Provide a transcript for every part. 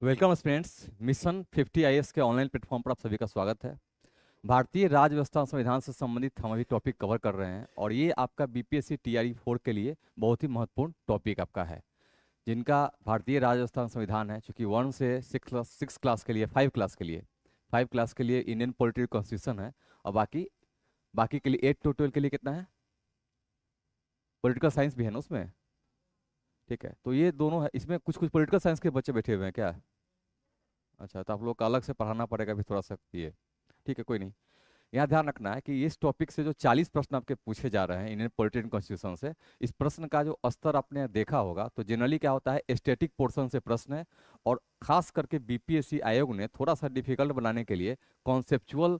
Welcome students. Mission 50 IAS के online platform पर आप सभी का स्वागत है। भारतीय राज्य व्यवस्था और संविधान से संबंधित हम अभी टॉपिक कवर कर रहे हैं और ये आपका बीपीएससी टीआरई 4 के लिए बहुत ही महत्वपूर्ण टॉपिक आपका है। जिनका भारतीय राज्य व्यवस्था और संविधान है, चूंकि 1 से 6 क्लास के लिए 5 क्लास के लिए इंडियन पॉलिटिकल कॉन्स्टिट्यूशन है, और बाकी बाकी के लिए 8 to 12 के लिए कितना है, पॉलिटिकल साइंस भी है ना उसमें। ठीक है, तो ये दोनों है। इसमें कुछ कुछ पॉलिटिकल साइंस के बच्चे बैठे हुए हैं क्या? अच्छा, तो आप लोग को अलग से पढ़ाना पड़ेगा भी थोड़ा सा ये। ठीक है, कोई नहीं। यहाँ ध्यान रखना है कि इस टॉपिक से जो 40 प्रश्न आपके पूछे जा रहे हैं इंडियन पॉलिटिकल कॉन्स्टिट्यूशन से, इस प्रश्न का जो स्तर आपने देखा होगा तो जनरली क्या होता है, स्टैटिक पोर्शन से प्रश्न है। और खास करके बीपीएससी आयोग ने थोड़ा सा डिफिकल्ट बनाने के लिए कॉन्सेप्चुअल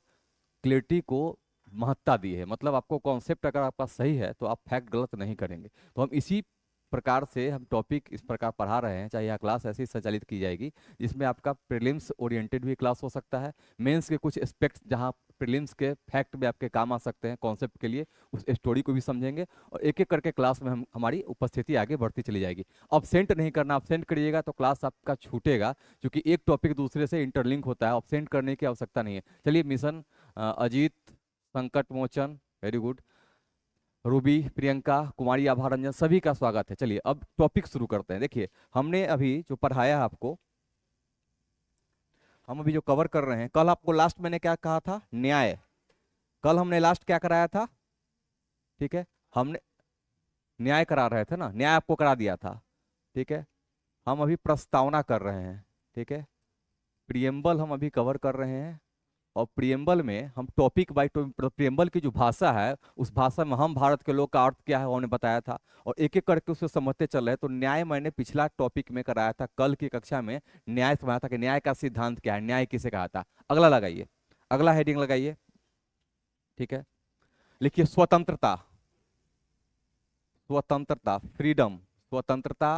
क्लियरिटी को महत्ता दी है। मतलब आपको कॉन्सेप्ट अगर आपका सही है तो आप फैक्ट गलत नहीं करेंगे। तो हम इसी प्रकार से हम टॉपिक इस प्रकार पढ़ा रहे हैं। चाहे यह क्लास ऐसी संचालित की जाएगी जिसमें आपका प्रीलिम्स ओरिएंटेड भी क्लास हो सकता है, मेंस के कुछ एस्पेक्ट्स जहां प्रीलिम्स के फैक्ट भी आपके काम आ सकते हैं कॉन्सेप्ट के लिए, उस स्टोरी को भी समझेंगे। और एक एक करके क्लास में हमारी उपस्थिति आगे बढ़ती चली जाएगी। अब्सेंट नहीं करना, अब्सेंट करिएगा तो क्लास आपका छूटेगा, क्योंकि एक टॉपिक दूसरे से इंटरलिंक होता है। अब्सेंट करने की आवश्यकता नहीं है। चलिए, मिशन अजीत, संकट मोचन, वेरी गुड, रूबी, प्रियंका, कुमारी, आभा रंजन, सभी का स्वागत है। चलिए अब टॉपिक शुरू करते हैं। देखिए, हमने अभी जो पढ़ाया है आपको, हम अभी जो कवर कर रहे हैं, कल आपको लास्ट मैंने क्या कहा था, न्याय। कल हमने लास्ट क्या कराया था? ठीक है, हमने न्याय करा रहे थे ना, न्याय आपको करा दिया था। ठीक है, हम अभी प्रस्तावना कर रहे हैं। ठीक है, प्रियम्बल हम अभी कवर कर रहे हैं। और प्रियम्बल में हम टॉपिक बाय टॉपिक, प्रियम्बल की जो भाषा है उस भाषा में हम भारत के लोग का अर्थ क्या है वो हमने बताया था, और एक एक करके उसे समझते चल रहे हैं। तो न्याय मैंने पिछला टॉपिक में कराया था, कल की कक्षा में न्याय समझाया था कि न्याय का सिद्धांत क्या है, न्याय किसे कहा था। अगला लगाइए, अगला हेडिंग लगाइए। ठीक है, लिखिए स्वतंत्रता। स्वतंत्रता, फ्रीडम, स्वतंत्रता,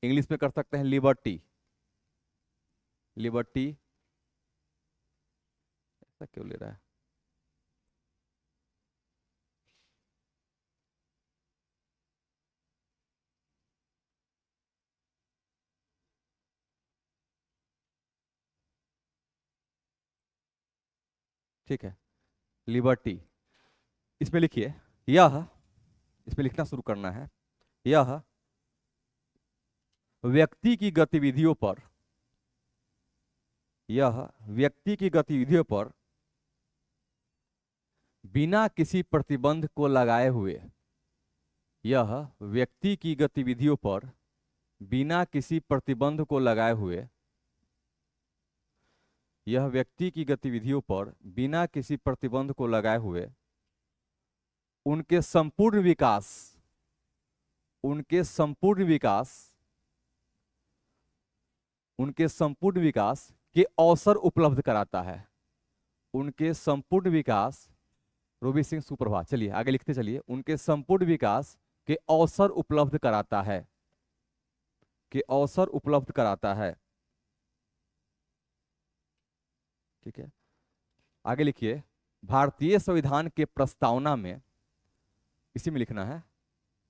इंग्लिश में कर सकते हैं लिबर्टी। लिबर्टी, ऐसा क्यों ले रहा है? ठीक है, लिबर्टी, इसमें लिखिए यह, इसमें लिखना शुरू करना है, यह व्यक्ति की गतिविधियों पर, यह व्यक्ति की गतिविधियों पर बिना किसी प्रतिबंध को लगाए हुए, यह व्यक्ति की गतिविधियों पर बिना किसी प्रतिबंध को लगाए हुए, यह व्यक्ति की गतिविधियों पर बिना किसी प्रतिबंध को लगाए हुए उनके संपूर्ण विकास, उनके संपूर्ण विकास, उनके संपूर्ण विकास के अवसर उपलब्ध कराता है। उनके संपूर्ण विकास, रूबी सिंह सुप्रभात, चलिए आगे लिखते चलिए, उनके संपूर्ण विकास के अवसर उपलब्ध कराता है, के अवसर उपलब्ध कराता है। ठीक है, आगे लिखिए, भारतीय संविधान के प्रस्तावना में, इसी में लिखना है,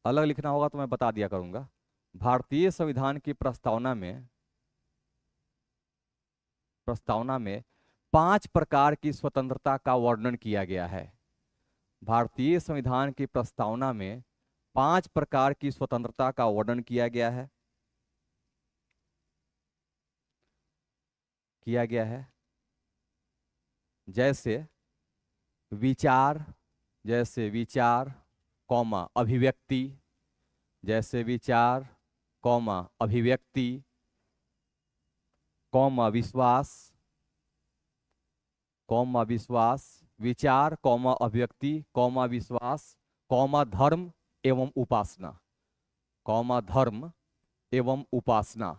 अलग लिखना होगा तो मैं बता दिया करूंगा। भारतीय संविधान की प्रस्तावना में, प्रस्तावना में 5 प्रकार की स्वतंत्रता का वर्णन किया गया है। भारतीय संविधान की प्रस्तावना में 5 प्रकार की स्वतंत्रता का वर्णन किया गया है, किया गया है। जैसे विचार, जैसे विचार कौमा अभिव्यक्ति, जैसे विचार कौमा अभिव्यक्ति, कौमा विश्वास, कौमा विश्वास, विचार कौमा अभिव्यक्ति कौमा विश्वास, कौमा धर्म एवं उपासना, कौमा धर्म एवं उपासना।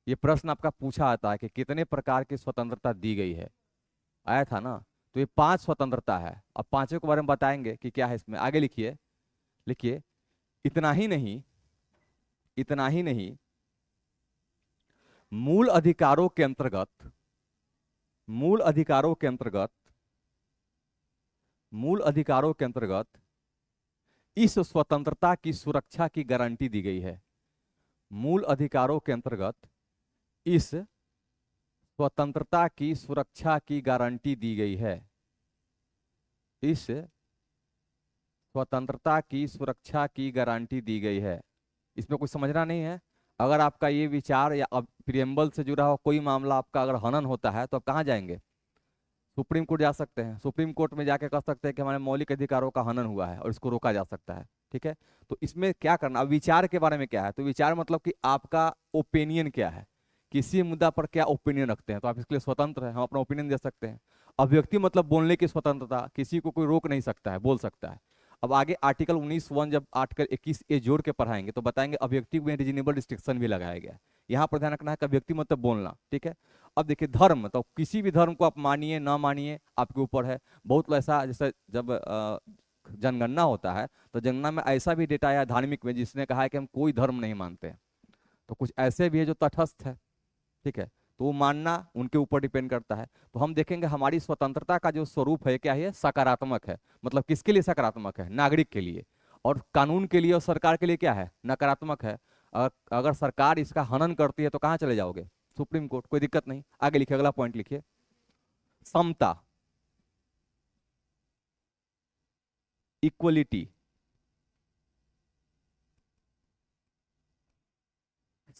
ये प्रश्न आपका पूछा आता है कि कितने प्रकार की स्वतंत्रता दी गई है, आया था ना। तो ये 5 स्वतंत्रता है। अब पांचों के बारे में बताएंगे कि क्या है इसमें। आगे लिखिए, लिखिए, इतना ही नहीं, इतना ही नहीं, मूल अधिकारों के अंतर्गत, मूल अधिकारों के अंतर्गत, मूल अधिकारों के अंतर्गत इस स्वतंत्रता की सुरक्षा की गारंटी दी गई है। मूल अधिकारों के अंतर्गत इस स्वतंत्रता की सुरक्षा की गारंटी दी गई है। इस स्वतंत्रता की सुरक्षा की गारंटी दी गई है। इसमें कुछ समझना नहीं है। अगर आपका ये विचार या प्रियम्बल से जुड़ा हुआ कोई मामला आपका अगर हनन होता है तो आप कहाँ जाएंगे? सुप्रीम कोर्ट जा सकते हैं। सुप्रीम कोर्ट में जाके कह सकते हैं कि हमारे मौलिक अधिकारों का हनन हुआ है और इसको रोका जा सकता है। ठीक है, तो इसमें क्या करना, अब विचार के बारे में क्या है, तो विचार मतलब कि आपका ओपिनियन क्या है, किसी मुद्दा पर क्या ओपिनियन रखते हैं, तो आप इसके लिए स्वतंत्र हैं, हम अपना ओपिनियन दे सकते हैं। अभिव्यक्ति मतलब बोलने की स्वतंत्रता, किसी को कोई रोक नहीं सकता है, बोल सकता है। अब आगे आर्टिकल 19(1) जब आर्टिकल 21(a) जोड़ के पढ़ाएंगे तो बताएंगे अभिव्यक्ति में रीजनेबल रिस्ट्रिक्शन भी लगाया गया है। यहाँ पर ध्यान रखना है कि अभिव्यक्ति मतलब बोलना। ठीक है, अब देखिए धर्म, तो किसी भी धर्म को आप मानिए ना मानिए आपके ऊपर है। बहुत ऐसा, जैसे जब जनगणना होता है तो जनगणना में ऐसा भी डेटा आया धार्मिक में जिसने कहा है कि हम कोई धर्म नहीं मानते हैं। तो कुछ ऐसे भी है जो तटस्थ है। ठीक है, तो वो मानना उनके ऊपर डिपेंड करता है। तो हम देखेंगे हमारी स्वतंत्रता का जो स्वरूप है क्या है, सकारात्मक है। मतलब किसके लिए सकारात्मक है? नागरिक के लिए। और कानून के लिए और सरकार के लिए क्या है? नकारात्मक है। अगर सरकार इसका हनन करती है तो कहाँ चले जाओगे? Supreme court. कोई दिक्कत नहीं, आगे लिखिए, अगला पॉइंट लिखिए। समता, इक्वलिटी,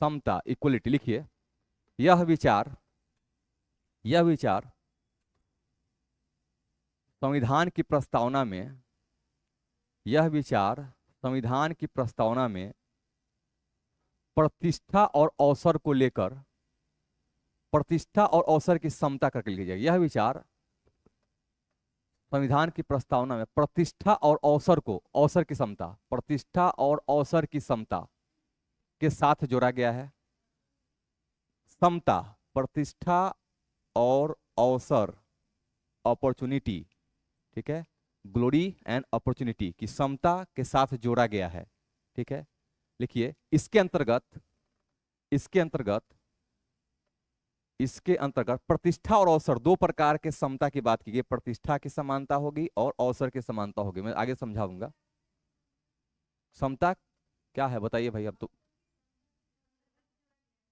समता इक्वलिटी लिखिए। यह विचार, यह विचार संविधान की प्रस्तावना में, यह विचार संविधान की प्रस्तावना में प्रतिष्ठा और अवसर को लेकर, प्रतिष्ठा और अवसर की समता करके लिखी जाएगी। यह विचार संविधान की प्रस्तावना में प्रतिष्ठा और अवसर को, अवसर की समता, प्रतिष्ठा और अवसर की समता के साथ जोड़ा गया है। समता, प्रतिष्ठा और अवसर, अपॉर्चुनिटी, ठीक है, ग्लोरी एंड अपॉर्चुनिटी की समता के साथ जोड़ा गया है। ठीक है, लिखिए इसके अंतर्गत, इसके अंतर्गत, इसके अंतर्गत प्रतिष्ठा और अवसर, दो प्रकार के समता की बात की गई। प्रतिष्ठा की समानता होगी और अवसर की समानता होगी। मैं आगे समझाऊंगा। समता क्या है बताइए भाई, अब तो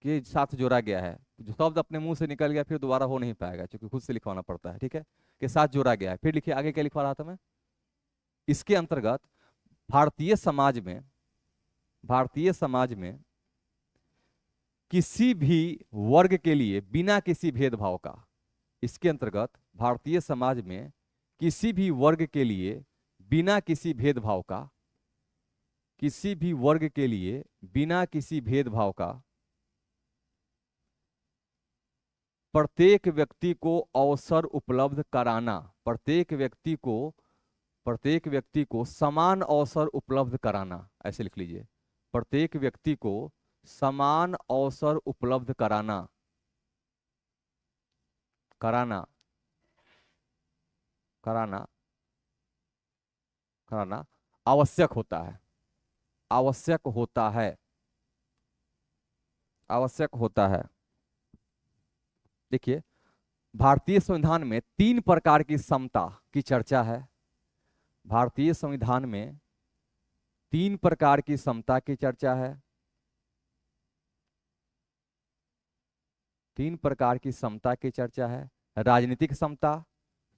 के साथ जोड़ा गया है। जो शब्द अपने मुंह से निकल गया फिर दोबारा हो नहीं पाएगा, क्योंकि खुद से लिखवाना पड़ता है। ठीक है, के साथ जोड़ा गया है। फिर लिखिए आगे क्या लिखवा रहा था मैं। इसके अंतर्गत भारतीय समाज में, भारतीय समाज में किसी भी वर्ग के लिए बिना किसी भेदभाव का, इसके अंतर्गत भारतीय समाज में किसी भी वर्ग के लिए बिना किसी भेदभाव का, किसी भी वर्ग के लिए बिना किसी भेदभाव का प्रत्येक व्यक्ति को अवसर उपलब्ध कराना, प्रत्येक व्यक्ति को, प्रत्येक व्यक्ति को समान अवसर उपलब्ध कराना, ऐसे लिख लीजिए। प्रत्येक व्यक्ति को समान अवसर उपलब्ध कराना, कराना, कराना, कराना आवश्यक होता है, आवश्यक होता है, आवश्यक होता है। देखिए भारतीय संविधान में तीन प्रकार की समता की चर्चा है। भारतीय संविधान में तीन प्रकार की समता की चर्चा है। तीन प्रकार की समता की चर्चा है। राजनीतिक समता,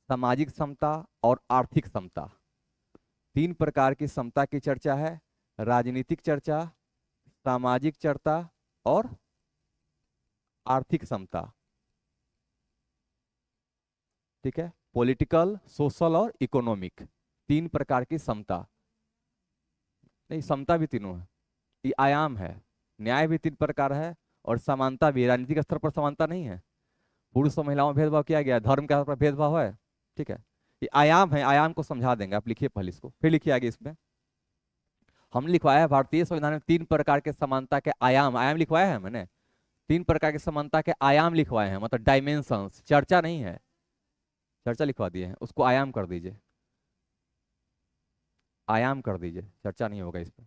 सामाजिक समता और आर्थिक समता। तीन प्रकार की समता की चर्चा है। राजनीतिक चर्चा, सामाजिक चर्चा और आर्थिक समता। ठीक है, पॉलिटिकल, सोशल और इकोनॉमिक, तीन प्रकार की समता। नहीं, समता भी तीनों है, ये आयाम है। न्याय भी तीन प्रकार है और समानता भी। राजनीतिक स्तर पर समानता नहीं है, पुरुष और महिलाओं में भेदभाव किया गया, धर्म के आधार पर भेदभाव है। ठीक है, ये आयाम है, आयाम को समझा देंगे। आप लिखिए पहले इसको, फिर लिखिए आगे। इसमें हमने लिखवाया है भारतीय संविधान में तीन प्रकार के समानता के आयाम, आयाम लिखवाया है मैंने। तीन प्रकार के समानता के आयाम लिखवाए हैं, मतलब डायमेंशंस, चर्चा नहीं है। चर्चा लिखवा दिए हैं, उसको आयाम कर दीजिए, आयाम कर दीजिए, चर्चा नहीं होगा इसमें।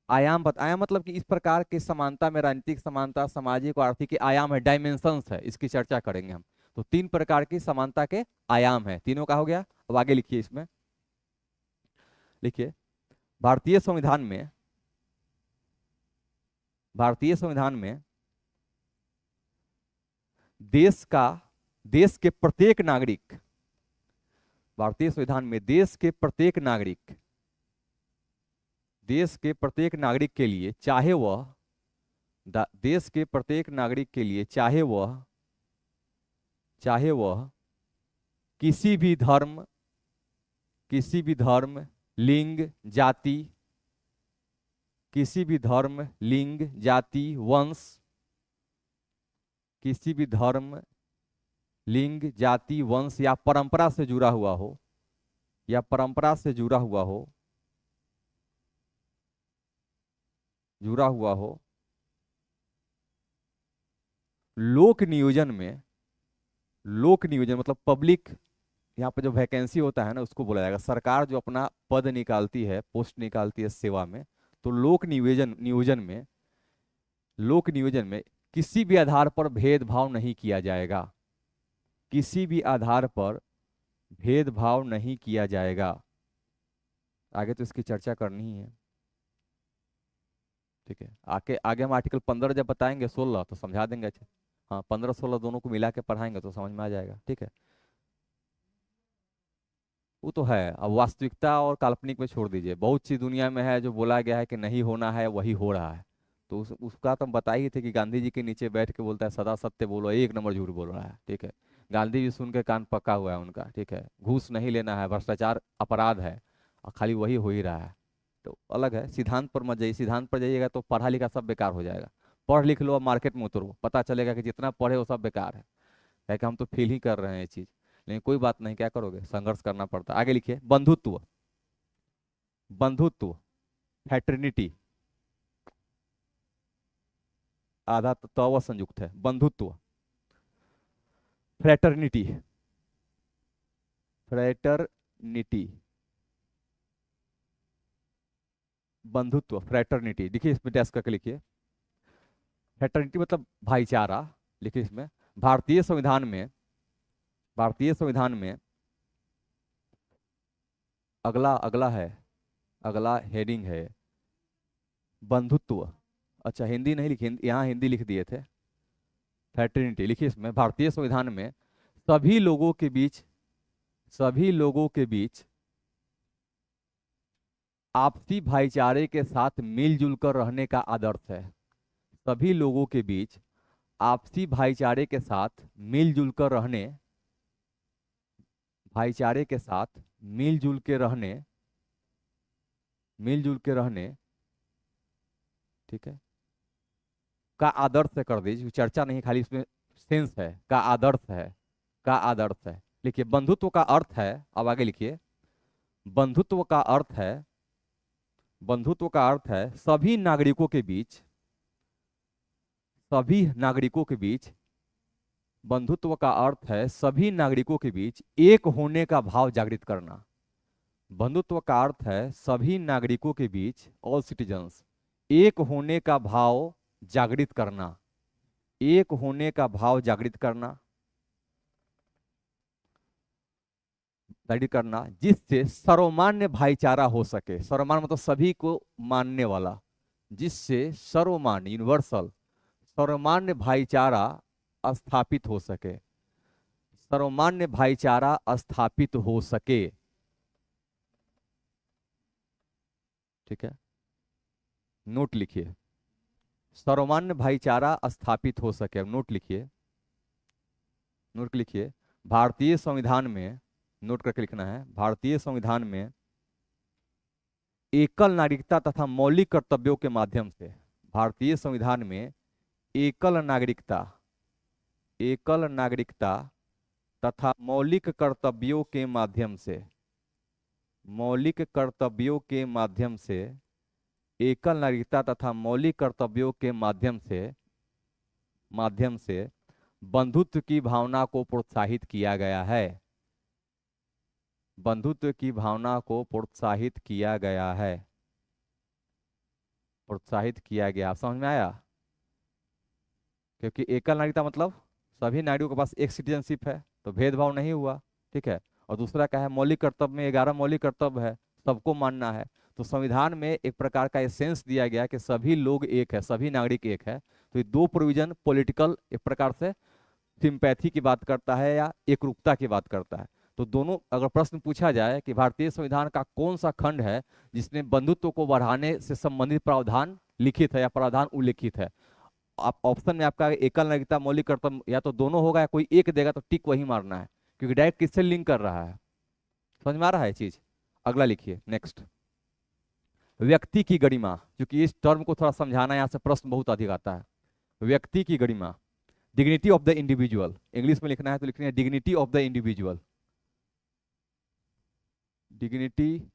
आयाम आयाम मतलब कि इस प्रकार की समानता में राजनीतिक समानता, सामाजिक और आर्थिक आयाम है, डायमेंशंस है, इसकी चर्चा करेंगे हम। तो तीन प्रकार की समानता के आयाम है, तीनों का हो गया। अब आगे लिखिए इसमें, लिखिए भारतीय संविधान में, भारतीय संविधान में देश का, देश के प्रत्येक नागरिक, भारतीय संविधान में देश के प्रत्येक नागरिक, देश के प्रत्येक नागरिक के लिए, चाहे वह देश के प्रत्येक नागरिक के लिए चाहे वह किसी भी धर्म, किसी भी धर्म, लिंग, जाति, किसी भी धर्म, लिंग, जाति, वंश, किसी भी धर्म, लिंग, जाति, वंश या परंपरा से जुड़ा हुआ हो, या परंपरा से जुड़ा हुआ हो, जुड़ा हुआ हो, लोक नियोजन में, लोक नियोजन मतलब पब्लिक, यहाँ पे जो वैकेंसी होता है ना उसको बोला जाएगा। सरकार जो अपना पद निकालती है, पोस्ट निकालती है सेवा में, तो लोक नियोजन, लोक नियोजन में किसी भी आधार पर भेदभाव नहीं किया जाएगा, किसी भी आधार पर भेदभाव नहीं किया जाएगा। आगे तो इसकी चर्चा करनी ही है, ठीक है। आगे आगे हम आर्टिकल 15 जब बताएंगे, 16 तो समझा देंगे अच्छे। हाँ, 15-16 दोनों को मिला के पढ़ाएंगे तो समझ में आ जाएगा, ठीक है। वो तो है, अब वास्तविकता और काल्पनिक में छोड़ दीजिए। बहुत सी दुनिया में है जो बोला गया है कि नहीं होना है, वही हो रहा है। तो उसका तो हम बताए ही थे कि गांधी जी के नीचे बैठ के बोलता है सदा सत्य बोलो, एक नंबर झूठ बोल रहा है, ठीक है। गांधी जी सुन के कान पका हुआ है उनका, ठीक है। घूस नहीं लेना है, भ्रष्टाचार अपराध है, और खाली वही हो ही रहा है। तो अलग है, सिद्धांत पर मत जाइए। सिद्धांत पर जाइएगा तो पढ़ा लिखा सब बेकार हो जाएगा। पढ़ लिख लो और मार्केट में उतरो, पता चलेगा कि जितना पढ़े वो सब बेकार है कि हम तो फील ही कर रहे हैं ये चीज़। लेकिन कोई बात नहीं, क्या करोगे, संघर्ष करना पड़ता है। आगे लिखिए, बंधुत्व, बंधुत्व, फ्रेटर्निटी, आधा तो संयुक्त है, बंधुत्व, फ्रेटर्निटी, फ्रेटर्निटी, बंधुत्व, फ्रेटर्निटी। देखिए इसमें टैक्स करके लिखिए, फ्रेटर्निटी मतलब भाईचारा। लिखिए इसमें, भारतीय संविधान में, भारतीय संविधान में अगला अगला है, अगला हेडिंग है बंधुत्व। अच्छा हिंदी नहीं लिखी, यहाँ हिंदी लिख दिए थे, फ्रेटर्निटी। लिखिए इसमें, भारतीय संविधान में सभी लोगों के बीच, सभी लोगों के बीच आपसी भाईचारे के साथ मिलजुल कर रहने का आदर्श है। सभी लोगों के बीच आपसी भाईचारे के साथ मिलजुल कर रहने, भाईचारे के साथ मिलजुल के रहने, मिलजुल के रहने, ठीक है, का आदर्श है कर दीजिए। चर्चा नहीं, खाली इसमें सेंस है, का आदर्श है, का आदर्श है। लिखिए बंधुत्व का अर्थ है, अब आगे लिखिए, बंधुत्व का अर्थ है, बंधुत्व का अर्थ है सभी नागरिकों के बीच, सभी नागरिकों के बीच, बंधुत्व का अर्थ है सभी नागरिकों के बीच एक होने का भाव जागृत करना। बंधुत्व का अर्थ है सभी नागरिकों के बीच, ऑल सिटीजन्स, एक होने का भाव जागृत करना, एक होने का भाव जागृत करना, जागृत करना, जिससे सर्वमान्य भाईचारा हो सके। सर्वमान्य मतलब सभी को मानने वाला, जिससे सर्वमान्य, यूनिवर्सल, सर्वमान्य भाईचारा स्थापित हो सके, सर्वमान्य भाईचारा स्थापित हो सके, ठीक है। नोट लिखिए, सर्वमान्य भाईचारा स्थापित हो सके। नोट लिखिए, नोट लिखिए, भारतीय संविधान में, नोट करके लिखना है, भारतीय संविधान में एकल नागरिकता तथा मौलिक कर्तव्यों के माध्यम से, भारतीय संविधान में एकल नागरिकता, एकल नागरिकता तथा मौलिक कर्तव्यों के माध्यम से, मौलिक कर्तव्यों के माध्यम से, एकल नागरिकता तथा मौलिक कर्तव्यों के माध्यम से, माध्यम से बंधुत्व की भावना को प्रोत्साहित किया गया है, बंधुत्व की भावना को प्रोत्साहित किया गया है, प्रोत्साहित किया गया। समझ में आया? क्योंकि एकल नागरिकता मतलब सभी नागरिकों के पास एक सिटीजनशिप है, तो भेदभाव नहीं हुआ, ठीक है। और दूसरा क्या है, मौलिक कर्तव्य में 11 मौलिक कर्तव्य है, सबको मानना है। तो संविधान में एक प्रकार का एसेंस दिया गया कि सभी लोग एक है, सभी नागरिक एक है। तो ये दो प्रोविजन पॉलिटिकल, एक प्रकार से सिंपैथी की बात करता है या एकरूपता की बात करता है। तो दोनों अगर प्रश्न पूछा जाए कि भारतीय संविधान का कौन सा खंड है जिसमें बंधुत्व को बढ़ाने से संबंधित प्रावधान लिखित है या प्रावधान उल्लिखित है, आप ऑप्शन में आपका एकल नागरिकता मौलिक कर्तव्य या तो दोनों होगा या कोई एक देगा, तो टिक वही मारना है, क्योंकि डायरेक्ट किससे लिंक कर रहा है। समझ में आ रहा है चीज। अगला लिखिए नेक्स्ट, व्यक्ति की गरिमा। क्योंकि इस टर्म को थोड़ा समझाना, यहाँ से प्रश्न बहुत अधिक आता है। व्यक्ति की गरिमा, dignity of the individual, English में लिखना है तो लिखना है dignity of the individual, dignity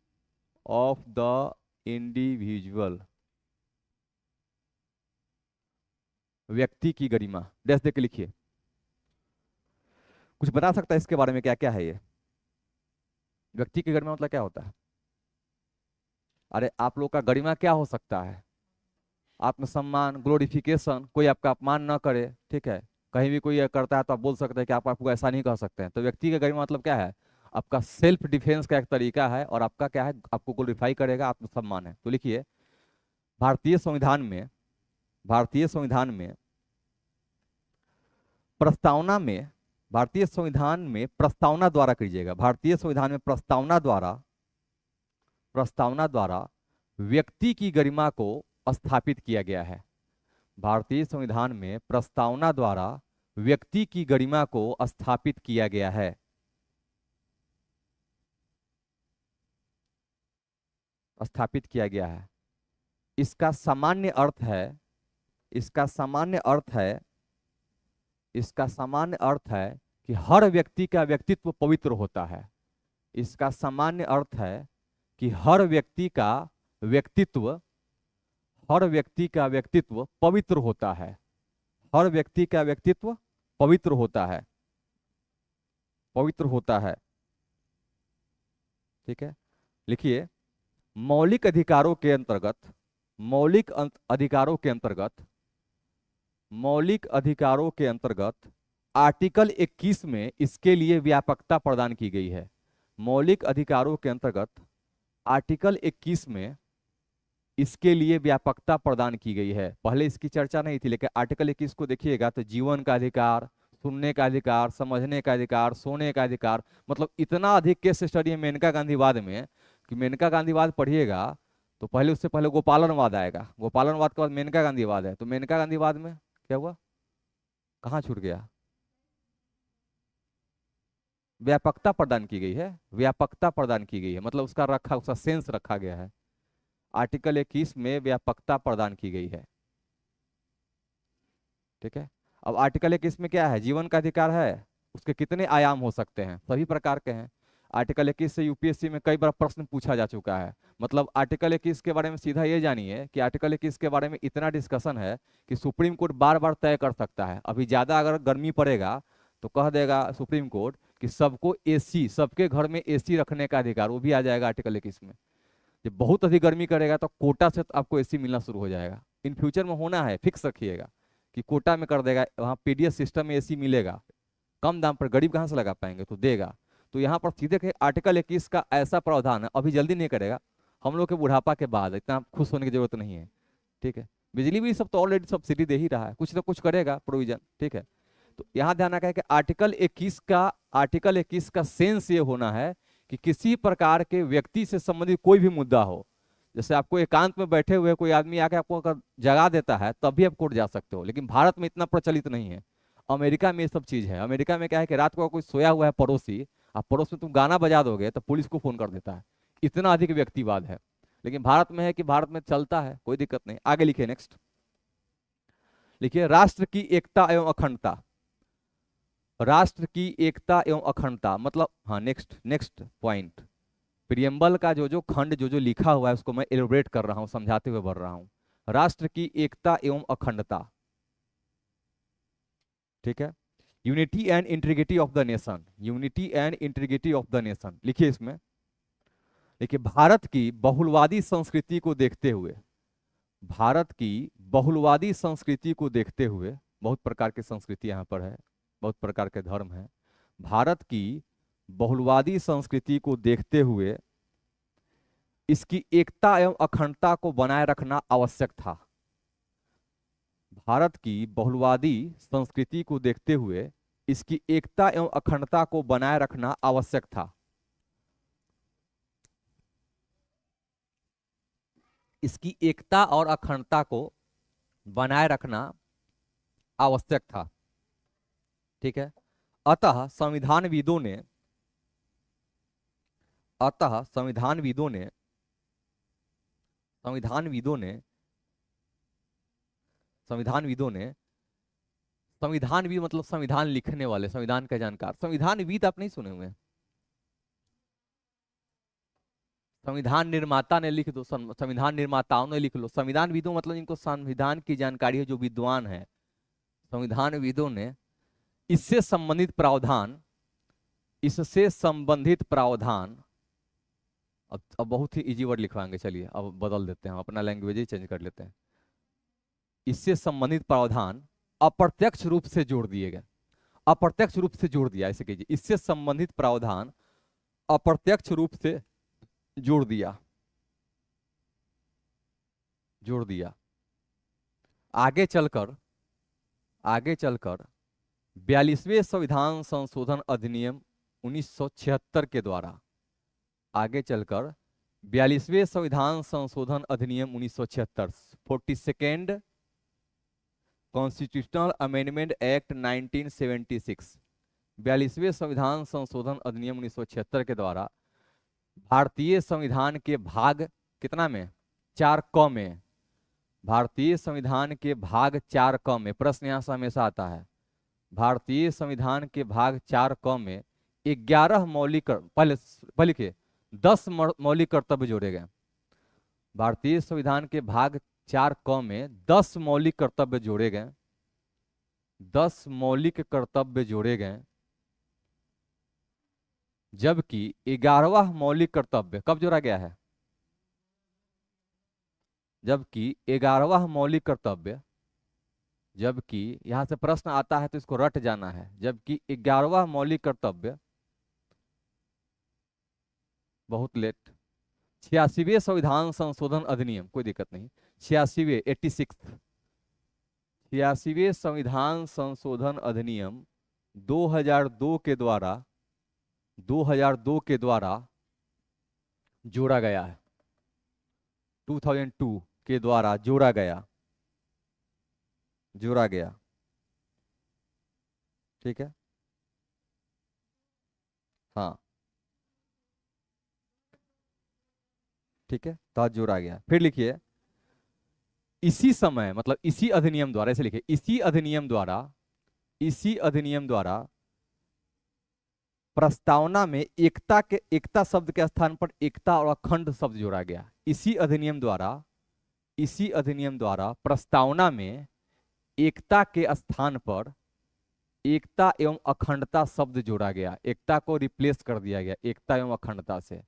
of the individual, व्यक्ति की गरिमा, डैश दे के लिखिए। कुछ बता सकता है इसके बारे में, क्या क्या है ये व्यक्ति की गरिमा मतलब क्या होता है? अरे आप लोग का गरिमा क्या हो सकता है? आत्मसम्मान, ग्लोरिफिकेशन, कोई आपका अपमान ना करे, ठीक है। कहीं भी कोई ये करता है तो आप बोल सकते हैं कि आप आपको ऐसा नहीं कह सकते हैं। तो व्यक्ति का गरिमा मतलब क्या है? आपका सेल्फ डिफेंस का एक तरीका है, और आपका क्या है, आपको ग्लोरीफाई करेगा, आत्मसम्मान है। तो लिखिए, भारतीय संविधान में, भारतीय संविधान में प्रस्तावना में, भारतीय संविधान में प्रस्तावना द्वारा कीजिएगा, भारतीय संविधान में प्रस्तावना द्वारा, प्रस्तावना द्वारा व्यक्ति की गरिमा को स्थापित किया गया है। भारतीय संविधान में प्रस्तावना द्वारा व्यक्ति की गरिमा को स्थापित किया गया है। स्थापित किया गया है। इसका सामान्य अर्थ है, इसका सामान्य अर्थ है, इसका सामान्य अर्थ है कि हर व्यक्ति का व्यक्तित्व पवित्र होता है। इसका सामान्य अर्थ है कि हर व्यक्ति का व्यक्तित्व, हर व्यक्ति का व्यक्तित्व पवित्र होता है। हर व्यक्ति का व्यक्तित्व पवित्र होता है, पवित्र होता है, ठीक है। लिखिए, मौलिक अधिकारों के अंतर्गत, मौलिक अधिकारों के अंतर्गत, मौलिक अधिकारों के अंतर्गत आर्टिकल 21 में इसके लिए व्यापकता प्रदान की गई है। मौलिक अधिकारों के अंतर्गत आर्टिकल 21 में इसके लिए व्यापकता प्रदान की गई है। पहले इसकी चर्चा नहीं थी, लेकिन आर्टिकल 21 को देखिएगा तो जीवन का अधिकार, सुनने का अधिकार, समझने का अधिकार, सोने का अधिकार, मतलब इतना अधिक केस स्टडी है मेनका गांधीवाद में कि मेनका गांधीवाद पढ़िएगा तो पहले, उससे पहले गोपालनवाद आएगा, गोपालनवाद के बाद मेनका गांधीवाद है। तो मेनका गांधीवाद में क्या हुआ, कहाँ छूट गया? व्यापकता प्रदान की गई है, व्यापकता प्रदान की गई है, मतलब उसका रखा, उसका सेंस रखा गया है। आर्टिकल 21 में व्यापकता प्रदान की गई है, ठीक है। अब आर्टिकल 21 में क्या है? जीवन का अधिकार है, उसके कितने आयाम हो सकते हैं? सभी प्रकार के हैं। आर्टिकल 21 से यूपीएससी में कई बार प्रश्न पूछा जा चुका है। मतलब आर्टिकल 21 के बारे में सीधा ये जानिए कि आर्टिकल 21 के बारे में इतना डिस्कशन है कि सुप्रीम कोर्ट बार बार तय कर सकता है। अभी ज्यादा अगर गर्मी पड़ेगा तो कह देगा सुप्रीम कोर्ट कि सबको एसी, सबके घर में एसी रखने का अधिकार, वो भी आ जाएगा आर्टिकल 21 में। जब बहुत अधिक गर्मी करेगा तो कोटा से आपको एसी मिलना शुरू हो जाएगा। इन फ्यूचर में होना है, फिक्स रखिएगा कि कोटा में कर देगा, वहाँ पीडीएस सिस्टम में एसी मिलेगा कम दाम पर। गरीब कहाँ से लगा पाएंगे, तो देगा। तो यहाँ पर सीधे के आर्टिकल 21 का ऐसा प्रावधान है, अभी जल्दी नहीं करेगा, हम लोग के बुढ़ापा के बाद, इतना खुश होने की जरूरत नहीं है, ठीक है। बिजली भी सब तो ऑलरेडी सब्सिडी दे ही रहा है, कुछ ना कुछ करेगा प्रोविजन, ठीक है। तो यहाँ ध्यान रखा है कि आर्टिकल 21 का, आर्टिकल 21 का सेंस ये होना है कि किसी प्रकार के व्यक्ति से संबंधित कोई भी मुद्दा हो, जैसे आपको एकांत में बैठे हुए कोई आदमी आके आपको अगर जगा देता है तब भी आप कोर्ट जा सकते हो, लेकिन भारत में इतना प्रचलित नहीं है। अमेरिका में ये सब चीज है। अमेरिका में क्या है कि रात को कोई सोया हुआ है पड़ोसी, आप पड़ोस में तुम गाना बजा दोगे तो पुलिस को फोन कर देता है, इतना अधिक व्यक्तिवाद है। लेकिन भारत में है कि भारत में चलता है, कोई दिक्कत नहीं। आगे लिखिए नेक्स्ट, लिखिए राष्ट्र की एकता एवं अखंडता। राष्ट्र की एकता एवं अखंडता मतलब, हाँ नेक्स्ट, नेक्स्ट पॉइंट, प्रियम्बल का जो जो खंड जो जो लिखा हुआ है उसको मैं एलोबरेट कर रहा हूं, समझाते हुए बढ़ रहा हूं। राष्ट्र की एकता एवं अखंडता, ठीक है। Unity and integrity of the nation, unity and integrity of the nation. लिखिए इसमें, देखिए भारत की बहुलवादी संस्कृति को देखते हुए, भारत की बहुलवादी संस्कृति को देखते हुए, बहुत प्रकार की संस्कृति यहाँ पर है, बहुत प्रकार के धर्म हैं। भारत की बहुलवादी संस्कृति को देखते हुए इसकी एकता एवं अखंडता को बनाए रखना आवश्यक था। भारत की बहुलवादी संस्कृति को देखते हुए इसकी एकता एवं अखंडता को बनाए रखना आवश्यक था। इसकी एकता और अखंडता को बनाए रखना आवश्यक था। ठीक है। अतः संविधानविदों ने अतः संविधानविदों ने संविधानविदों ने संविधानविदों ने संविधानविद मतलब संविधान लिखने वाले, संविधान का जानकार। संविधानविद आप नहीं सुने हुए हैं? संविधान निर्माता ने लिख दो, संविधान निर्माताओं ने लिख लो। संविधानविदों मतलब इनको संविधान की जानकारी है, जो विद्वान है। संविधानविदों ने इससे संबंधित प्रावधान इससे संबंधित प्रावधान अब बहुत ही इजी वर्ड लिखवाएंगे, चलिए अब बदल देते हैं, अपना लैंग्वेज ही चेंज कर लेते हैं। इससे संबंधित प्रावधान अप्रत्यक्ष रूप से जोड़ दिए गए। अप्रत्यक्ष रूप से जोड़ दिया, ऐसे कीजिए, इससे संबंधित प्रावधान अप्रत्यक्ष रूप से जोड़ दिया जोड़ दिया। आगे चलकर 42वें संविधान संशोधन अधिनियम 1976 के द्वारा आगे चलकर 42वें संविधान संशोधन अधिनियम 1976 42nd कॉन्स्टिट्यूशनल अमेंडमेंट एक्ट 1976 42वें संविधान संशोधन अधिनियम 1976 के द्वारा भारतीय संविधान के भाग कितना में 4 क में भारतीय संविधान के भाग 4 क में, प्रश्न यहां से हमेशा आता है, भारतीय संविधान के भाग 4 क में 11 मौलिक पहले के 10 मौलिक कर्तव्य जोड़े गए। भारतीय संविधान के भाग 4 क में 10 मौलिक कर्तव्य जोड़े गए। 10 मौलिक कर्तव्य जोड़े गए, जबकि 11वां मौलिक कर्तव्य कब जोड़ा गया है? जबकि 11वां मौलिक कर्तव्य, जबकि यहां से प्रश्न आता है तो इसको रट जाना है, जबकि 11वां मौलिक कर्तव्य बहुत लेट 86वें संविधान संशोधन अधिनियम, कोई दिक्कत नहीं, 86वें संविधान संशोधन अधिनियम 2002 के द्वारा जोड़ा गया है। 2002 के द्वारा जोड़ा गया। ठीक है, हाँ ठीक है, तो जोड़ा गया। फिर लिखिए इसी समय मतलब इसी अधिनियम द्वारा, ऐसे लिखिए इसी अधिनियम द्वारा प्रस्तावना में एकता शब्द के स्थान पर एकता और अखंड शब्द जोड़ा गया। इसी अधिनियम द्वारा प्रस्तावना में एकता के स्थान पर एकता एवं अखंडता शब्द जोड़ा गया। एकता को रिप्लेस कर दिया गया एकता एवं अखंडता से।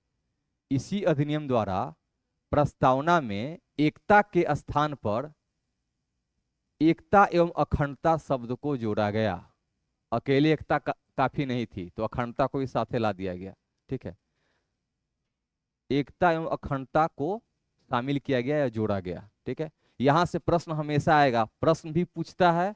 इसी अधिनियम द्वारा प्रस्तावना में एकता के स्थान पर एकता एवं अखंडता शब्द को जोड़ा गया। अकेले एकता काफी नहीं थी, तो अखंडता को भी साथे ला दिया गया। ठीक है, एकता एवं अखंडता को शामिल किया गया या जोड़ा गया। ठीक है, यहां से प्रश्न हमेशा आएगा, प्रश्न भी पूछता है,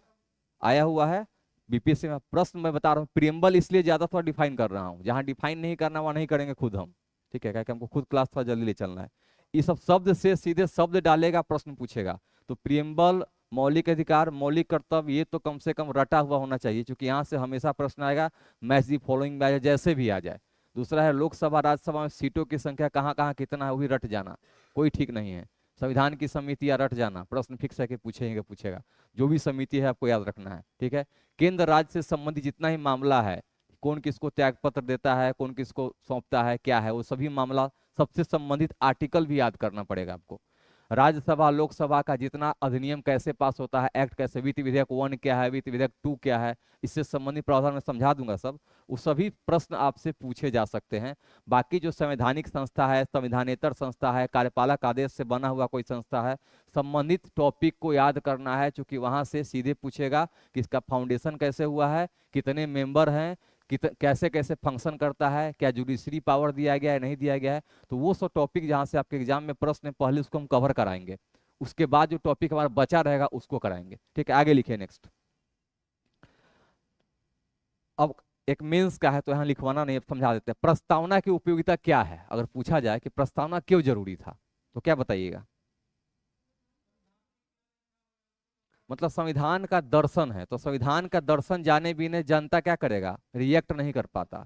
आया हुआ है बीपीएससी में प्रश्न। मैं बता रहा हूँ प्रियम्बल इसलिए ज्यादा थोड़ा डिफाइन कर रहा हूँ, जहां डिफाइन नहीं करना वहां नहीं करेंगे खुद हम। ठीक है, क्योंकि हमको खुद क्लास थोड़ा जल्दी ले चलना है। ये सब शब्द से सीधे शब्द डालेगा, प्रश्न पूछेगा। तो प्रियम्बल, मौलिक अधिकार, मौलिक कर्तव्य, ये तो कम से कम रटा हुआ होना चाहिए, क्योंकि यहाँ से हमेशा प्रश्न आएगा। मैच दी फॉलोइंग में जैसे भी आ जाए। दूसरा है लोकसभा राज्यसभा में सीटों की संख्या कहाँ कहाँ कितना है, वो भी रट जाना, कोई ठीक नहीं है। संविधान की समिति या रट जाना, प्रश्न फिक्स है कि पूछेगा। जो भी समिति है आपको याद रखना है। ठीक है, केंद्र राज्य से संबंधित जितना ही मामला है, कौन किसको त्याग पत्र देता है, कौन किसको सौंपता है, क्या है, वो सभी मामला, सबसे संबंधित आर्टिकल भी याद करना पड़ेगा आपको। राज्यसभा लोकसभा का जितना अधिनियम कैसे पास होता है, एक्ट कैसे, वित्त विधेयक 1 क्या है, वित्त विधेयक 2 क्या है, इससे संबंधित प्रावधान में समझा दूंगा सब। वो सभी प्रश्न आपसे पूछे जा सकते हैं। बाकी जो संवैधानिक संस्था है, संविधानेतर संस्था है, कार्यपालक आदेश से बना हुआ कोई संस्था है, संबंधित टॉपिक को याद करना है, क्योंकि वहां से सीधे पूछेगा कि इसका फाउंडेशन कैसे हुआ है, कितने मेंबर हैं, कैसे कैसे फंक्शन करता है, क्या जुडिशरी पावर दिया गया है नहीं दिया गया है। तो वो सब टॉपिक जहां से आपके एग्जाम में प्रश्न पहले उसको हम कवर कराएंगे, उसके बाद जो टॉपिक हमारा बचा रहेगा उसको कराएंगे। ठीक है, आगे लिखिए नेक्स्ट। एक मेंस का है तो यहाँ लिखवाना नहीं, समझा देते हैं। प्रस्तावना की उपयोगिता क्या है, अगर पूछा जाए कि प्रस्तावना क्यों जरूरी था तो क्या बताइएगा? मतलब संविधान का दर्शन है, तो संविधान का दर्शन जाने बिना जनता क्या करेगा, रिएक्ट नहीं कर पाता।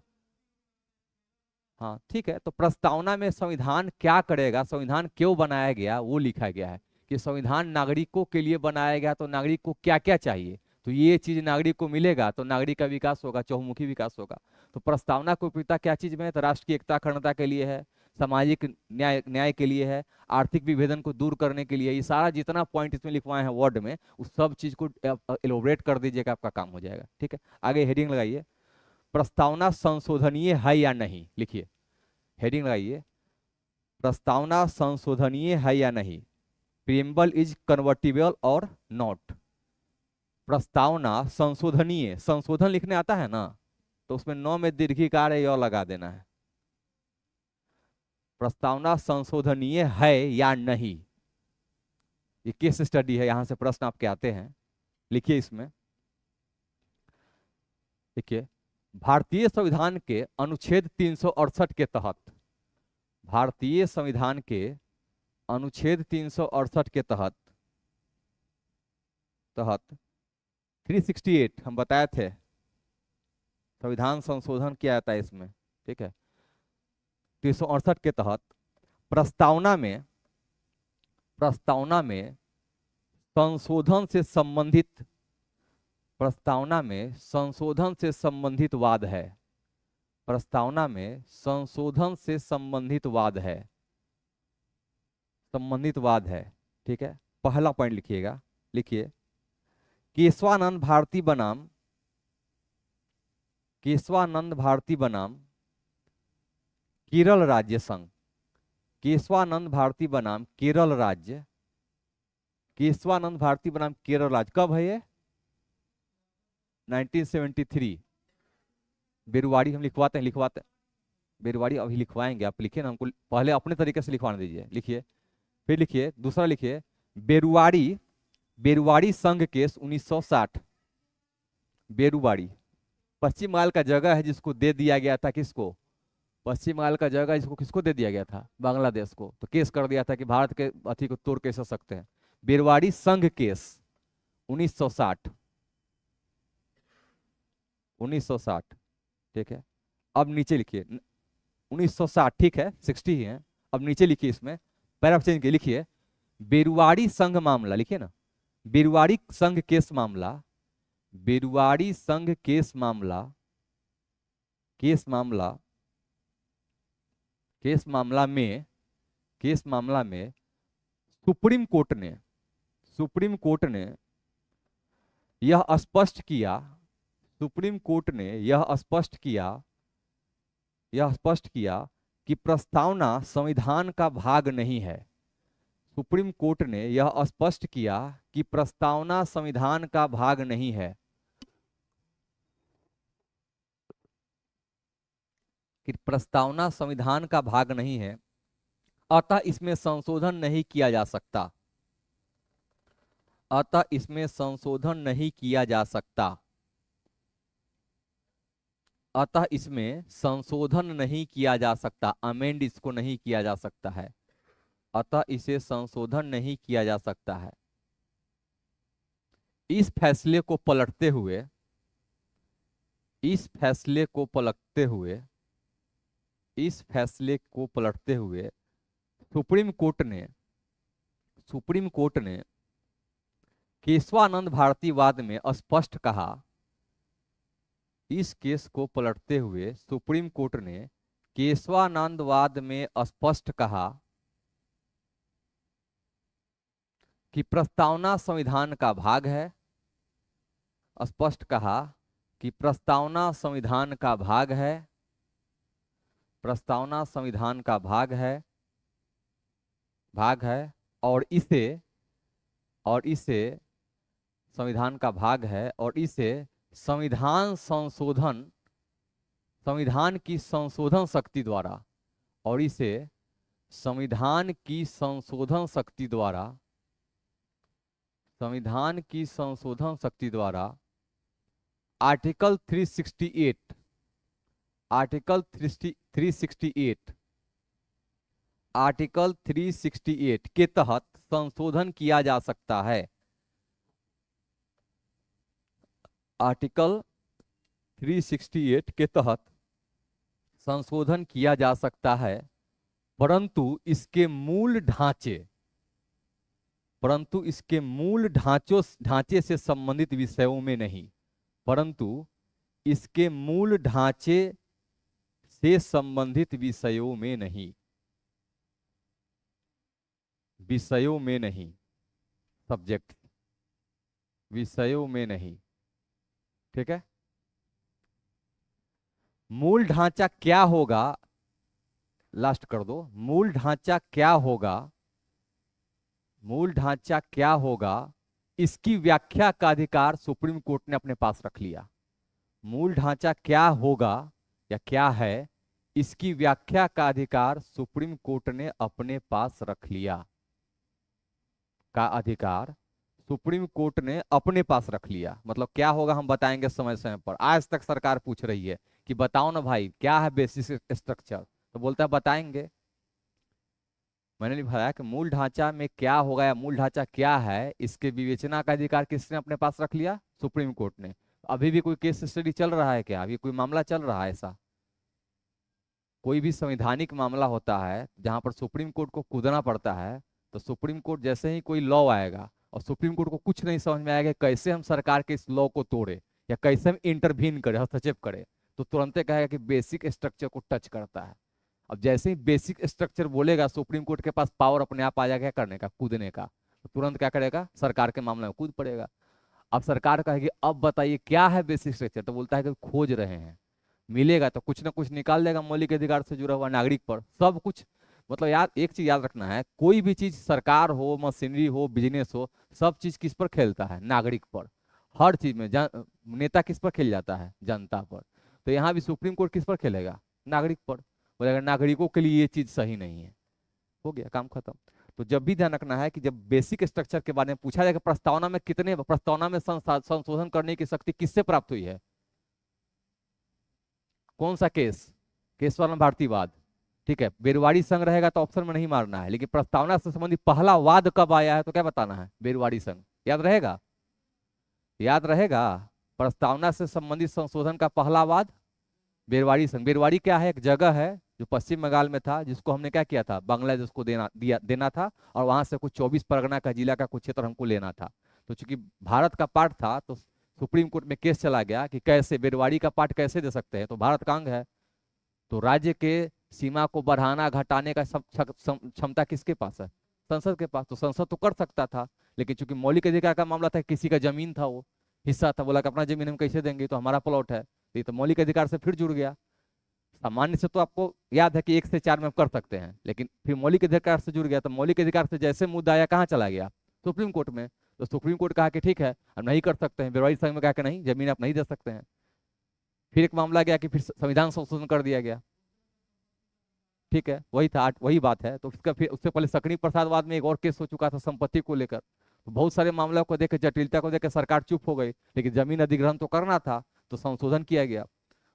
हाँ ठीक है, तो प्रस्तावना में संविधान क्या करेगा, संविधान क्यों बनाया गया वो लिखा गया है कि संविधान नागरिकों के लिए बनाया गया, तो नागरिक को क्या क्या चाहिए, तो ये चीज नागरिक को मिलेगा तो नागरिक का विकास होगा, चहुमुखी विकास होगा। तो प्रस्तावना की उपयोगिता क्या चीज में है, तो राष्ट्र की एकता अखंडता के लिए है, सामाजिक न्याय न्याय के लिए है, आर्थिक विभेदन को दूर करने के लिए। ये सारा जितना पॉइंट इसमें लिखवाए हैं वर्ड में, उस सब चीज को एलोबरेट कर दीजिएगा, आपका काम हो जाएगा। ठीक है, आगे हेडिंग लगाइए, प्रस्तावना संशोधनीय है या नहीं, लिखिए हेडिंग लगाइए, प्रस्तावना संशोधनीय है या नहीं, प्रीएम्बल इज कन्वर्टिबल और नॉट। प्रस्तावना संशोधनीय, संशोधन लिखने आता है ना, तो उसमें नौ में दीर्घिकार है य लगा देना है। प्रस्तावना संशोधनीय है या नहीं, ये केस स्टडी है, यहां से प्रश्न आपके आते हैं, लिखिए इसमें। देखिए, भारतीय संविधान के अनुच्छेद 368 के तहत, भारतीय संविधान के अनुच्छेद 368 के तहत 368 हम बताए थे संविधान संशोधन किया जाता है इसमें। ठीक है, 368 के तहत प्रस्तावना में संशोधन से संबंधित, प्रस्तावना में संशोधन से संबंधित वाद है, प्रस्तावना में संशोधन से संबंधित वाद है, संबंधित वाद है। ठीक है, पहला पॉइंट लिखिएगा, लिखिए केशवानंद भारती बनाम, केशवानंद भारती बनाम केरल राज्य संघ, केशवानंद भारती बनाम केरल राज्य, केशवानंद भारती बनाम केरल राज्य कब है ये, 1973। बेरुवाड़ी हम लिखवाते हैं, बेरुवाड़ी अभी लिखवाएंगे, आप लिखिए ना, हमको पहले अपने तरीके से लिखवाने दीजिए। लिखिए, फिर लिखिए दूसरा, लिखिए बेरुवाड़ी, बेरुवाड़ी संघ केस 1960। बेरुवाड़ी पश्चिम बंगाल का जगह है जिसको दे दिया गया था, किसको, पश्चिम बंगाल का जगह इसको किसको दे दिया गया था, बांग्लादेश को, तो केस कर दिया था कि भारत के अथी को तोड़ कैसे सकते हैं। बेरुवाड़ी संघ केस 1960, 1960। ठीक है, अब नीचे लिखिए 1960, ठीक है 60 ही है। अब नीचे लिखिए, इसमें पैराग्राफ चेंज के लिखिए बेरुवाड़ी संघ मामला, लिखिए ना बेरुवाड़ी संघ केस मामला, बेरुवाड़ी संघ केस मामला, केस मामला, केस मामला में, केस मामला में सुप्रीम कोर्ट ने, सुप्रीम कोर्ट ने यह स्पष्ट किया, सुप्रीम कोर्ट ने यह स्पष्ट किया, यह स्पष्ट किया कि प्रस्तावना संविधान का भाग नहीं है। सुप्रीम कोर्ट ने यह स्पष्ट किया कि प्रस्तावना संविधान का भाग नहीं है, कि प्रस्तावना संविधान का भाग नहीं है, अतः इसमें संशोधन नहीं किया जा सकता, अतः इसमें संशोधन नहीं किया जा सकता, अतः इसमें संशोधन नहीं किया जा सकता, अमेंड इसको नहीं किया जा सकता है, अतः इसे संशोधन नहीं किया जा सकता है। इस फैसले को पलटते हुए, इस फैसले को पलटते हुए, इस फैसले को पलटते हुए सुप्रीम कोर्ट ने, सुप्रीम कोर्ट ने केशवानंद भारती वाद में स्पष्ट कहा, इस केस को पलटते हुए सुप्रीम कोर्ट ने केशवानंद वाद में स्पष्ट कहा कि प्रस्तावना संविधान का भाग है, स्पष्ट कहा कि प्रस्तावना संविधान का भाग है, प्रस्तावना संविधान का भाग है, भाग है, और इसे, और इसे संविधान का भाग है, और इसे संविधान संशोधन, संविधान की संशोधन शक्ति द्वारा, और इसे संविधान की संशोधन शक्ति द्वारा, संविधान की संशोधन शक्ति द्वारा आर्टिकल 368, आर्टिकल 368, आर्टिकल 368 के तहत संशोधन किया जा सकता है। आर्टिकल 368 के तहत संशोधन किया जा सकता है, परंतु इसके मूल ढांचे, परंतु इसके मूल ढांचे से संबंधित विषयों में नहीं, परंतु इसके मूल ढांचे से संबंधित विषयों में नहीं, विषयों में नहीं, सब्जेक्ट, विषयों में नहीं। ठीक है, मूल ढांचा क्या होगा, लास्ट कर दो, मूल ढांचा क्या होगा, मूल ढांचा क्या होगा, इसकी व्याख्या का अधिकार सुप्रीम कोर्ट ने अपने पास रख लिया। मूल ढांचा क्या होगा या क्या है, इसकी व्याख्या का अधिकार सुप्रीम कोर्ट ने अपने पास रख लिया, का अधिकार सुप्रीम कोर्ट ने अपने पास रख लिया। मतलब क्या होगा हम बताएंगे समय समय पर। आज तक सरकार पूछ रही है कि बताओ ना भाई क्या है बेसिक स्ट्रक्चर, तो बोलता है बताएंगे। मैंने नहीं बताया कि मूल ढांचा में क्या होगा या मूल ढांचा क्या है, इसके विवेचना का अधिकार किसने अपने पास रख लिया, सुप्रीम कोर्ट ने। अभी भी कोई केस स्टडी चल रहा है क्या, अभी कोई मामला चल रहा है ऐसा? कोई भी संवैधानिक मामला होता है जहां पर सुप्रीम कोर्ट को कूदना पड़ता है, तो सुप्रीम कोर्ट जैसे ही कोई लॉ आएगा और सुप्रीम कोर्ट को कुछ नहीं समझ में आएगा कैसे हम सरकार के इस लॉ को तोड़े या कैसे हम इंटरवीन करें, हस्तक्षेप करें, तो तुरंत कहेगा कि बेसिक स्ट्रक्चर को टच करता है। अब जैसे ही बेसिक स्ट्रक्चर बोलेगा, सुप्रीम कोर्ट के पास पावर अपने आप आ जाएगा करने का, कूदने का, तो तुरंत क्या करेगा, सरकार के मामले में कूद पड़ेगा। अब सरकार कहेगी अब बताइए क्या है बेसिक स्ट्रक्चर, तो बोलता है कि खोज रहे हैं, मिलेगा तो कुछ ना कुछ निकाल देगा मौलिक अधिकार से जुड़ा हुआ नागरिक पर सब कुछ। मतलब यार एक चीज याद रखना है, कोई भी चीज सरकार हो, मशीनरी हो, बिजनेस हो, सब चीज किस पर खेलता है, नागरिक पर। हर चीज में नेता किस पर खेल जाता है, जनता पर। तो यहाँ भी सुप्रीम कोर्ट किस पर खेलेगा, नागरिक पर। बोलेगा नागरिकों के लिए ये चीज सही नहीं है, हो गया काम खत्म। तो जब भी ध्यान रखना है कि जब बेसिक स्ट्रक्चर के बारे में पूछा जाएगा, प्रस्तावना में कितने, प्रस्तावना में संशोधन करने की शक्ति किससे प्राप्त हुई है, कौन सा केस, केशवानंद भारतीवाद। ठीक है, बेरवाड़ी संघ रहेगा तो ऑप्शन में नहीं मारना है, लेकिन प्रस्तावना से संबंधित पहला वाद कब आया है तो क्या बताना है, बेरवाड़ी संघ। याद रहेगा, याद रहेगा, प्रस्तावना से संबंधित संशोधन का पहला वाद बेरवाड़ी संघ। बेरवाड़ी क्या है, एक जगह है जो पश्चिम बंगाल में था, जिसको हमने क्या किया था, बांग्लादेश को देना था, और वहां से कुछ 24 परगना का जिला का कुछ क्षेत्र हमको लेना था। तो चूंकि भारत का पार्ट था तो सुप्रीम कोर्ट में केस चला गया कि कैसे बेरवाड़ी का पार्ट कैसे दे सकते हैं, तो भारत का अंग है, तो राज्य के सीमा को बढ़ाना घटाने का क्षमता किसके पास है, संसद के पास। तो संसद तो कर सकता था, लेकिन चूंकि मौलिक अधिकार का मामला था, किसी का जमीन था, वो हिस्सा था, बोला कि अपना जमीन हम कैसे देंगे, तो हमारा प्लॉट है, तो ये तो मौलिक अधिकार से फिर जुड़ गया। सामान्य से तो आपको याद है कि 1 से 4 में हम कर सकते हैं, लेकिन फिर मौलिक अधिकार से जुड़ गया, तो मौलिक अधिकार से जैसे मुद्दा आया कहाँ चला गया, सुप्रीम कोर्ट में। तो सुप्रीम कोर्ट कहा कि ठीक है हम नहीं कर सकते हैं, बेरवाड़ी संघ में कहा कि नहीं, जमीन आप नहीं दे सकते हैं। फिर एक मामला गया कि फिर संविधान संशोधन कर दिया गया। ठीक है, वही था, वही बात है। तो उसका फिर उससे पहले सकनी प्रसादवाद में एक और केस हो चुका था संपत्ति को लेकर। तो बहुत सारे मामलों को देख, जटिलता को देख सरकार चुप हो गई, लेकिन जमीन अधिग्रहण तो करना था, तो संशोधन किया गया।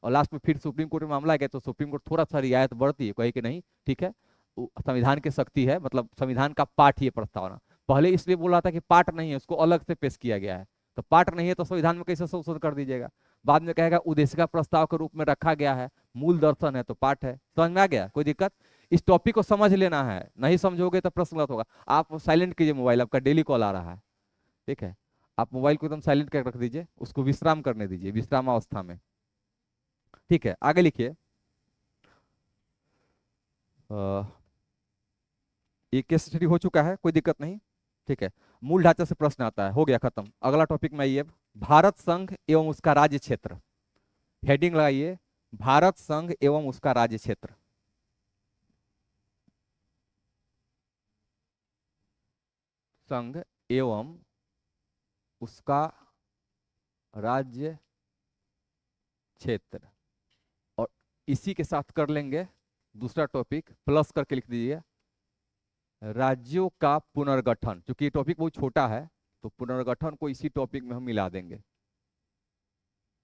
और लास्ट में फिर सुप्रीम कोर्ट में मामला गया, तो सुप्रीम कोर्ट थोड़ा सा रियायत बढ़ती है, कहे कि नहीं ठीक है, संविधान की शक्ति है, मतलब संविधान का पाठ ही है प्रस्तावना। पहले इसलिए बोल रहा था कि पाठ नहीं है, उसको अलग से पेश किया गया है, तो पाठ नहीं है तो संविधान में कैसे संशोधन कर दीजिएगा। बाद में कहेगा उद्देशिका प्रस्ताव के रूप में रखा गया है, मूल दर्शन है तो पाठ है। समझ में आ गया, कोई दिक्कत? इस टॉपिक को समझ लेना है, नहीं समझोगे तो प्रश्न गलत होगा। आप साइलेंट कीजिए मोबाइल, आपका डेली कॉल आ रहा है, ठीक है, आप मोबाइल को एकदम साइलेंट कर रख दीजिए, उसको विश्राम करने दीजिए, विश्राम अवस्था में। ठीक है, आगे लिखिए। ये केस स्टडी हो चुका है, कोई दिक्कत नहीं। ठीक है, मूल ढांचे से प्रश्न आता है, हो गया खत्म। अगला टॉपिक में आइए, भारत संघ एवं उसका राज्य क्षेत्र। हेडिंग लगाइए, भारत संघ एवं उसका राज्य क्षेत्र। संघ एवं उसका राज्य क्षेत्र। और इसी के साथ कर लेंगे दूसरा टॉपिक, प्लस करके लिख दीजिए, राज्यों का पुनर्गठन। क्योंकि ये टॉपिक बहुत छोटा है, तो पुनर्गठन को इसी टॉपिक में हम मिला देंगे,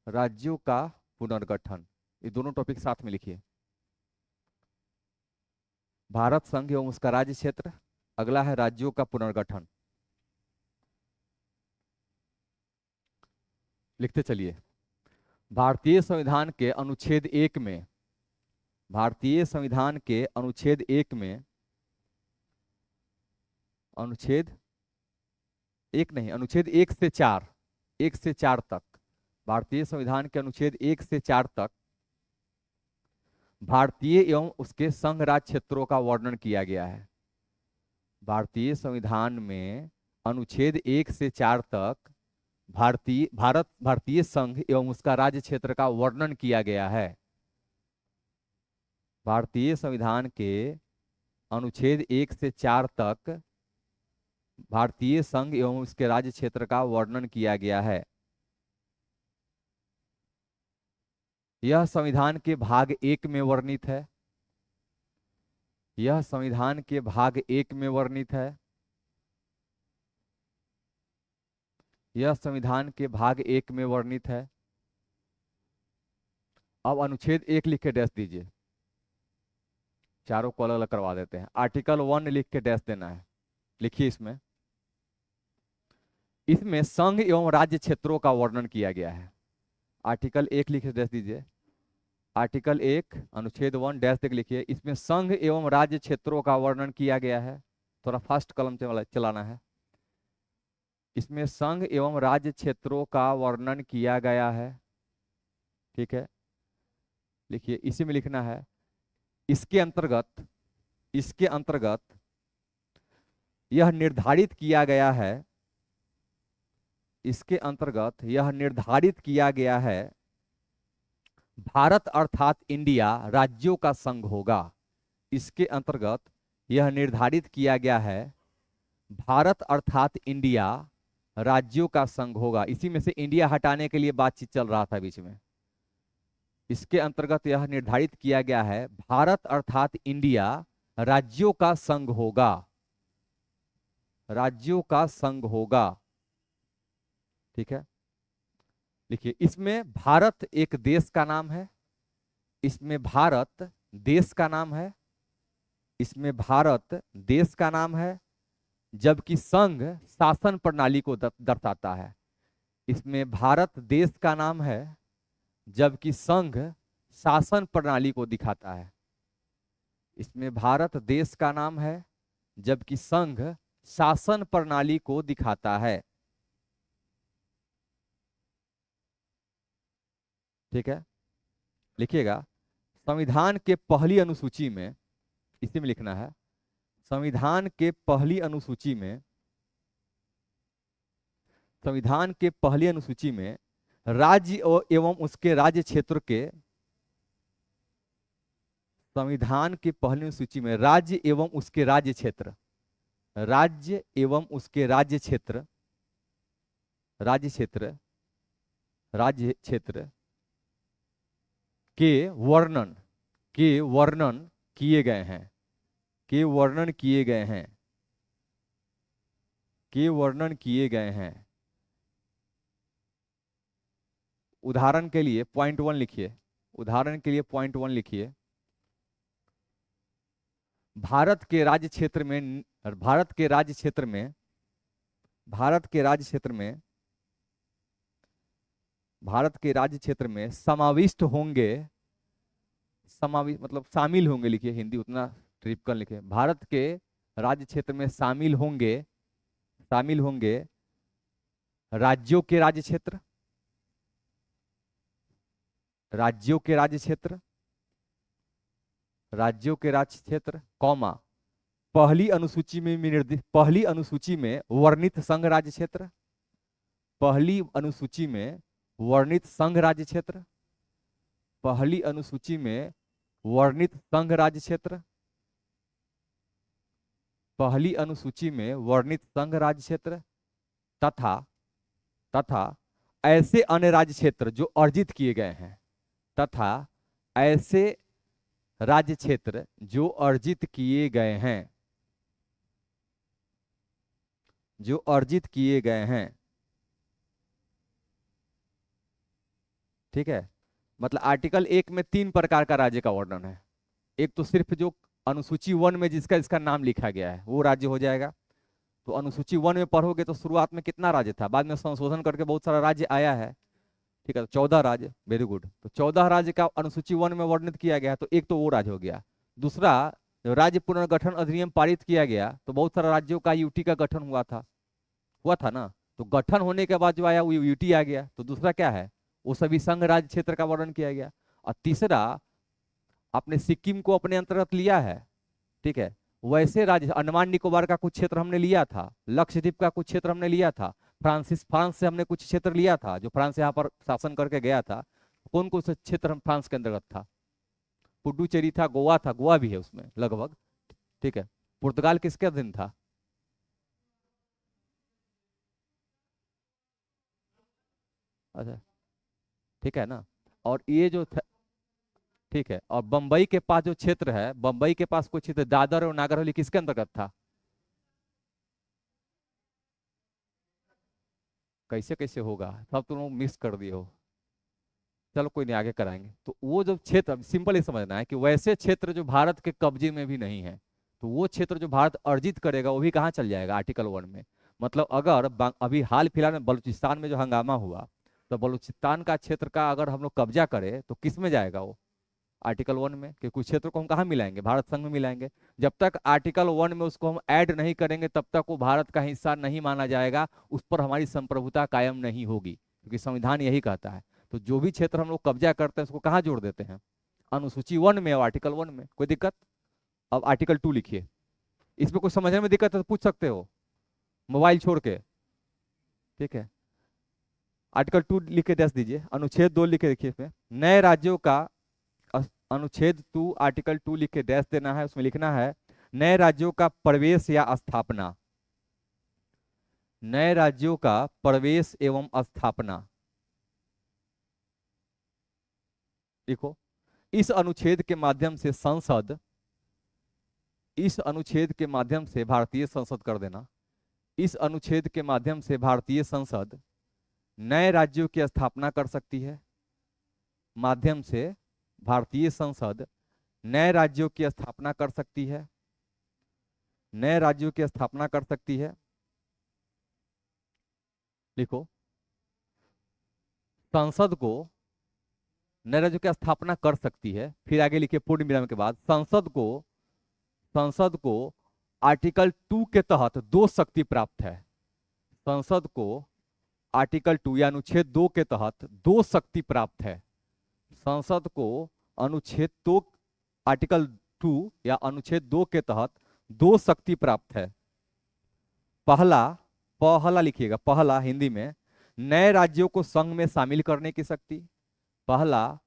राज्यों का पुनर्गठन। ये दोनों टॉपिक साथ में लिखिए। भारत संघ एवं उसका राज्य क्षेत्र, अगला है राज्यों का पुनर्गठन। लिखते चलिए। भारतीय संविधान के अनुच्छेद 1 में, भारतीय संविधान के अनुच्छेद 1 में, अनुच्छेद 1 नहीं, अनुच्छेद 1 से 4, 1 से 4 तक, भारतीय संविधान के अनुच्छेद 1 से 4 तक भारतीय एवं उसके संघ राज्य क्षेत्रों का वर्णन किया गया है। भारतीय संविधान में अनुच्छेद 1 से 4 तक भारतीय संघ एवं उसका राज्य क्षेत्र का वर्णन किया गया है। भारतीय संविधान के अनुच्छेद 1 से 4 तक भारतीय संघ एवं उसके राज्य क्षेत्र का वर्णन किया गया है। यह संविधान के भाग 1 में वर्णित है। यह संविधान के भाग 1 में वर्णित है। यह संविधान के भाग 1 में वर्णित है। अब अनुच्छेद 1 लिख के डैश दीजिए, चारों को अलग अलग करवा देते हैं। आर्टिकल 1 लिख के डैश देना है। लिखिए इसमें, इसमें संघ एवं राज्य क्षेत्रों का वर्णन किया गया है। आर्टिकल 1 लिख के डैश दीजिए। आर्टिकल 1 अनुच्छेद 1 डैश देख लिखिए, इसमें संघ एवं राज्य क्षेत्रों का वर्णन किया गया है। थोड़ा फास्ट कलम चलाना है। इसमें संघ एवं राज्य क्षेत्रों का वर्णन किया गया है। ठीक है, लिखिए, इसी में लिखना है। इसके अंतर्गत, इसके अंतर्गत यह निर्धारित किया गया है, इसके अंतर्गत यह निर्धारित किया गया है, भारत अर्थात इंडिया राज्यों का संघ होगा। इसके अंतर्गत यह निर्धारित किया गया है, भारत अर्थात इंडिया राज्यों का संघ होगा। इसी में से इंडिया हटाने के लिए बातचीत चल रहा था बीच में। इसके अंतर्गत यह निर्धारित किया गया है, भारत अर्थात इंडिया राज्यों का संघ होगा, राज्यों का संघ होगा। ठीक है, लिखिए, इसमें भारत एक देश का नाम है। इसमें भारत देश का नाम है। इसमें भारत देश का नाम है, जबकि संघ शासन प्रणाली को दर्शाता है। इसमें भारत देश का नाम है, जबकि संघ शासन प्रणाली को दिखाता है। इसमें भारत देश का नाम है, जबकि संघ शासन प्रणाली को दिखाता है। ठीक है, लिखिएगा, संविधान के पहली अनुसूची में, इसी में लिखना है, संविधान के पहली अनुसूची में, संविधान के पहली अनुसूची में राज्य एवं उसके राज्य क्षेत्र के, संविधान के पहली अनुसूची में राज्य एवं उसके राज्य क्षेत्र, राज्य एवं उसके राज्य क्षेत्र, राज्य क्षेत्र, राज्य क्षेत्र के वर्णन, के वर्णन किए गए हैं, के वर्णन किए गए हैं, के वर्णन किए गए हैं। उदाहरण के लिए पॉइंट 1 लिखिए, उदाहरण के लिए पॉइंट 1 लिखिए। भारत के राज्य क्षेत्र में, भारत के राज्य क्षेत्र में, भारत के राज्य क्षेत्र में, भारत के राज्य क्षेत्र में समाविष्ट होंगे, समाविष्ट मतलब शामिल होंगे, लिखिए, हिंदी उतना ट्रिपकल लिखे। भारत के राज्य क्षेत्र में शामिल होंगे, शामिल होंगे राज्यों के राज्य क्षेत्र, राज्यों के राज्य क्षेत्र, राज्यों के राज्य क्षेत्र, कौमा, पहली अनुसूची में निर्दिष्ट, पहली अनुसूची में वर्णित संघ राज्य क्षेत्र, पहली अनुसूची में वर्णित संघ राज्य क्षेत्र, पहली अनुसूची में वर्णित संघ राज्य क्षेत्र, पहली अनुसूची में वर्णित संघ राज्य क्षेत्र, तथा तथा ऐसे अन्य राज्य क्षेत्र जो अर्जित किए गए हैं, तथा ऐसे राज्य क्षेत्र जो अर्जित किए गए हैं, जो अर्जित किए गए हैं। ठीक है, मतलब आर्टिकल 1 में 3 प्रकार का राज्य का वर्णन है। एक तो सिर्फ जो अनुसूची 1 में जिसका इसका नाम लिखा गया है वो राज्य हो जाएगा। तो अनुसूची 1 में पढ़ोगे तो शुरुआत में कितना राज्य था, बाद में संशोधन करके बहुत सारा राज्य आया है। ठीक है, तो 14 राज्य, वेरी गुड। तो 14 राज्य का अनुसूची 1 में वर्णित किया गया, तो एक तो वो राज्य हो गया। दूसरा, जो राज्य पुनर्गठन अधिनियम पारित किया गया तो बहुत सारा राज्यों का यूटी का गठन हुआ था ना। तो गठन होने के बाद जो आया वो यूटी आ गया। तो दूसरा क्या है, वो सभी संघ राज्य क्षेत्र का वर्णन किया गया। और तीसरा, आपने सिक्किम को अपने अंतर्गत लिया है, ठीक है, वैसे राज्य अंडमान निकोबार का कुछ क्षेत्र हमने लिया था, लक्षद्वीप का कुछ क्षेत्र हमने लिया था, फ्रांस से हमने कुछ क्षेत्र लिया था, जो फ्रांस यहाँ पर शासन करके गया था। कौन कौन सा क्षेत्र हम फ्रांस के अंतर्गत था, पुडुचेरी था, गोवा भी है उसमें लगभग। ठीक है, पुर्तगाल किसके अधीन था, अच्छा, ठीक है ना। और ये जो ठीक है, और बंबई के पास जो क्षेत्र है, बंबई के पास कुछ क्षेत्र दादर और नागर हवेली किसके अंतर्गत था, कैसे कैसे होगा, सब तुम लोग मिस कर दिए हो। चलो कोई नहीं, आगे कराएंगे। तो वो जो क्षेत्र, सिंपल ही समझना है कि वैसे क्षेत्र जो भारत के कब्जे में भी नहीं है, तो वो क्षेत्र जो भारत अर्जित करेगा वो भी कहाँ चल जाएगा, आर्टिकल 1 में। मतलब अगर अभी हाल फिलहाल में बलूचिस्तान में जो हंगामा हुआ, तो बलूचिस्तान का क्षेत्र का अगर हम लोग कब्जा करें तो किस में जाएगा वो, आर्टिकल 1 में। कि कुछ क्षेत्रों को हम कहाँ मिलाएंगे, भारत संघ में मिलाएंगे। जब तक आर्टिकल 1 में उसको हम ऐड नहीं करेंगे तब तक वो भारत का हिस्सा नहीं माना जाएगा, उस पर हमारी संप्रभुता कायम नहीं होगी, क्योंकि संविधान यही कहता है। तो जो भी क्षेत्र हम लोग कब्जा करते हैं उसको कहाँ जोड़ देते हैं, अनुसूची 1 में और आर्टिकल 1 में। कोई दिक्कत। अब आर्टिकल 2 लिखिए, इसमें कुछ समझने में दिक्कत है तो पूछ सकते हो, मोबाइल छोड़ के। ठीक है, आर्टिकल 2 लिख के दस दीजिए, अनुच्छेद 2 लिख के देखिए इसमें, नए राज्यों का अनुच्छेद 2 आर्टिकल 2 लिख के डैश देना है, उसमें लिखना है नए राज्यों का प्रवेश या स्थापना, नए राज्यों का प्रवेश एवं स्थापना। देखो, इस अनुच्छेद के माध्यम से संसद, इस अनुच्छेद के माध्यम से भारतीय संसद कर देना, इस अनुच्छेद के माध्यम से भारतीय संसद नए राज्यों की स्थापना कर सकती है, माध्यम से भारतीय संसद नए राज्यों की स्थापना कर सकती है, नए राज्यों की स्थापना कर सकती है। लिखो, संसद को नए राज्यों की स्थापना कर सकती है, फिर आगे लिखिए पूर्ण विराम के बाद, संसद को आर्टिकल 2 के तहत दो शक्ति प्राप्त है। संसद को आर्टिकल 2 या अनुच्छेद 2 के तहत दो शक्ति प्राप्त है। संसद को अनुच्छेद 2, आर्टिकल 2 या अनुच्छेद 2 के तहत दो शक्ति प्राप्त है। पहला, पहला लिखिएगा, पहला हिंदी में, नए राज्यों को संघ में शामिल करने की शक्ति। पहला,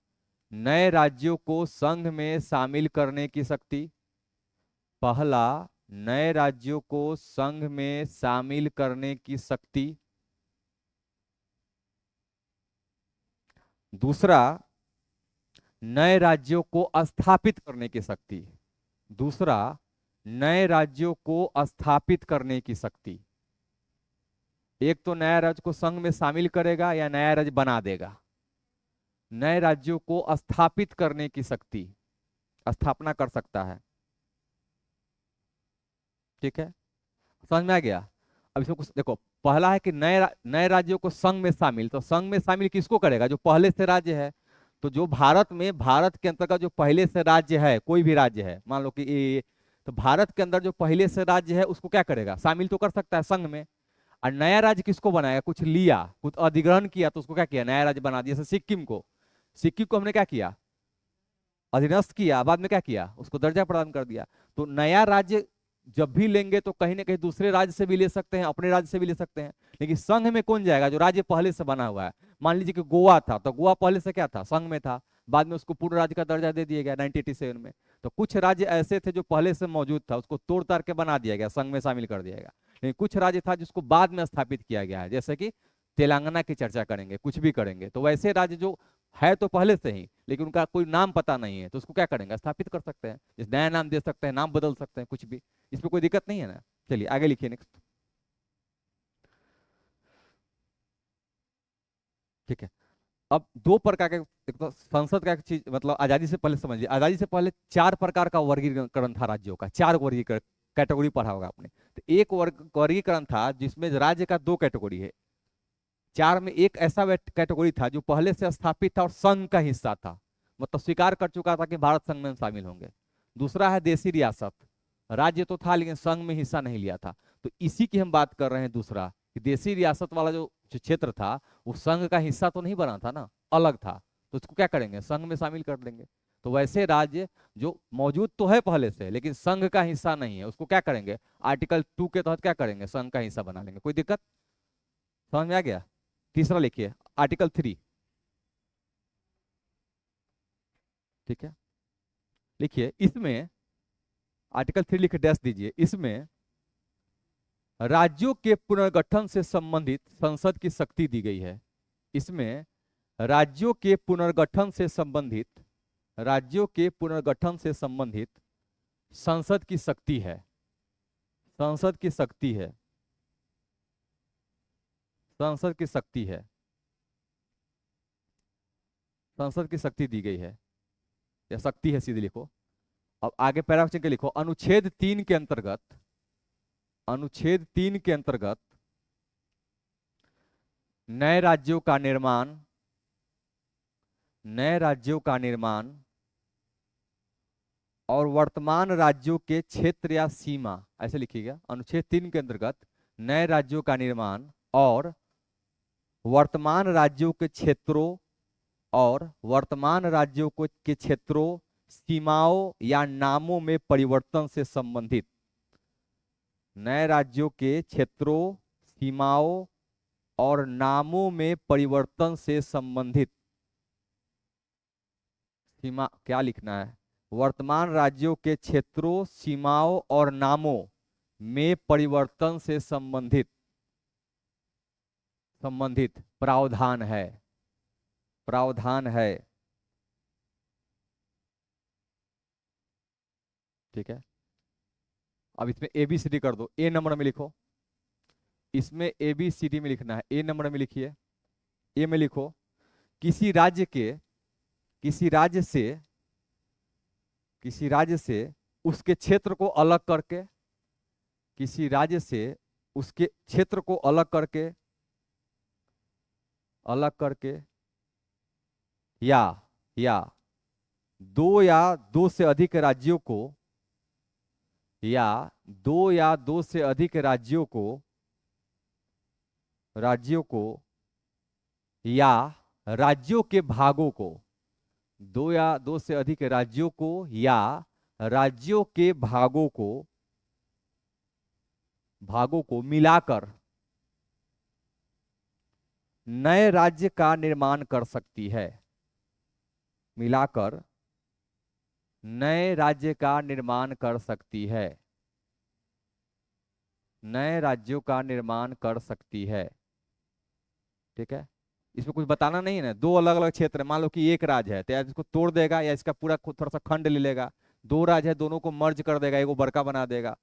नए राज्यों को संघ में शामिल करने की शक्ति। पहला, नए राज्यों को संघ में शामिल करने की शक्ति। दूसरा, नए राज्यों को स्थापित करने की शक्ति। दूसरा, नए राज्यों को स्थापित करने की शक्ति। एक तो नया राज्य को संघ में शामिल करेगा या नया राज्य बना देगा। नए राज्यों को स्थापित करने की शक्ति, स्थापना कर सकता है। ठीक है, समझ में आ गया। अब इसमें कुछ देखो, पहला है कि नए राज्यों को संघ में शामिल, तो संघ में शामिल किसको करेगा, जो पहले से राज्य है। तो जो भारत में, भारत के अंतर्गत जो पहले से राज्य है, कोई भी राज्य है, मान लो कि ये, तो भारत के अंदर जो पहले से राज्य है उसको क्या करेगा, शामिल तो कर सकता है संघ में। और नया राज्य किसको बनाएगा, कुछ लिया, कुछ अधिग्रहण किया तो उसको क्या किया, नया राज्य बना दिया। जैसे सिक्किम को, सिक्किम को हमने क्या किया, अधीनस्थ किया, बाद में क्या किया, उसको दर्जा प्रदान कर दिया। तो नया राज्य जब भी लेंगे तो कहीं ना कहीं दूसरे राज्य से भी ले सकते हैं, अपने राज्य से भी ले सकते हैं। लेकिन संघ में कौन जाएगा, जो राज्य पहले से बना हुआ है। मान लीजिए कि गोवा था, तो गोवा पहले से क्या था, संघ में था, बाद में उसको पूर्ण राज्य का दर्जा दे दिया गया 1987 में। तो कुछ राज्य ऐसे थे जो पहले से मौजूद था, उसको तोड़ ताड़ के बना दिया गया, संघ में शामिल कर दिया गया। लेकिन कुछ राज्य था जिसको बाद में स्थापित किया गया है, जैसे कि तेलंगाना की चर्चा करेंगे, कुछ भी करेंगे। तो वैसे राज्य जो है तो पहले से ही, लेकिन उनका कोई नाम पता नहीं है, तो उसको क्या करेंगे, स्थापित कर सकते हैं। जिस नया नाम दे सकते हैं, नाम बदल सकते हैं, कुछ भी, इसमें कोई दिक्कत नहीं है ना। चलिए आगे लिखिए नेक्स्ट। ठीक है, अब दो प्रकार के, एक तो संसद का एक चीज, मतलब आजादी से पहले समझिए, आजादी से पहले चार प्रकार का वर्गीकरण था राज्यों का, चार वर्गीकरण, कैटेगरी पढ़ा होगा आपने। तो एक वर्गीकरण था जिसमें राज्य का दो कैटेगरी है, चार में एक ऐसा कैटेगरी था जो पहले से स्थापित था और संघ का हिस्सा था, मतलब स्वीकार कर चुका था कि भारत संघ में शामिल होंगे। दूसरा है देशी रियासत, राज्य तो था लेकिन संघ में हिस्सा नहीं लिया था। तो इसी की हम बात कर रहे हैं, दूसरा कि देशी रियासत वाला जो क्षेत्र था वो संघ का हिस्सा तो नहीं बना था ना, अलग था। तो उसको क्या करेंगे, संघ में शामिल कर देंगे। तो वैसे राज्य जो मौजूद तो है पहले से लेकिन संघ का हिस्सा नहीं है, उसको क्या करेंगे, आर्टिकल 2 के तहत क्या करेंगे, संघ का हिस्सा बना लेंगे। कोई दिक्कत, समझ में आ गया। तीसरा लिखिए, आर्टिकल 3। ठीक है, लिखिए इसमें, आर्टिकल 3 लिख डैश दीजिए, इसमें राज्यों के पुनर्गठन से संबंधित संसद की शक्ति दी गई है। इसमें राज्यों के पुनर्गठन से संबंधित, राज्यों के पुनर्गठन से संबंधित संसद की शक्ति है, संसद की शक्ति है, संसद की शक्ति है, संसद की शक्ति दी गई है, या शक्ति है सीधे लिखो। अब आगे पैराग्राफ के लिखो, अनुच्छेद 3 के अंतर्गत, अनुच्छेद 3 के अंतर्गत नए राज्यों का निर्माण, नए राज्यों का निर्माण और वर्तमान राज्यों के क्षेत्र या सीमा, ऐसे लिखिएगा, अनुच्छेद 3 के अंतर्गत नए राज्यों का निर्माण और वर्तमान राज्यों के क्षेत्रों, और वर्तमान राज्यों को के क्षेत्रों, सीमाओं या नामों में परिवर्तन से संबंधित, नए राज्यों के क्षेत्रों, सीमाओं और नामों में परिवर्तन से संबंधित, सीमा क्या लिखना है, वर्तमान राज्यों के क्षेत्रों, सीमाओं और नामों में परिवर्तन से संबंधित, संबंधित प्रावधान है, प्रावधान है। ठीक है, अब इसमें ABCD कर दो, A नंबर में लिखो, इसमें ABCD में लिखना है, A नंबर में लिखिए। ए में लिखो, किसी राज्य के, किसी राज्य से, किसी राज्य से उसके क्षेत्र को अलग करके, किसी राज्य से उसके क्षेत्र को अलग करके, अलग करके, या दो या दो से अधिक राज्यों को, या दो या दो से अधिक राज्यों को, राज्यों को या राज्यों के भागों को, दो या दो से अधिक राज्यों को या राज्यों के भागों को, भागों को मिलाकर नए राज्य का निर्माण कर सकती है, मिलाकर नए राज्य का निर्माण कर सकती है, नए राज्यों का निर्माण कर सकती है। ठीक है, इसमें कुछ बताना नहीं है ना, दो अलग अलग क्षेत्र है, मान लो कि एक राज्य है तो या इसको तोड़ देगा या इसका पूरा थोड़ा सा खंड ले लेगा, दो राज्य है दोनों को मर्ज कर देगा, एगो बड़का बना देगा,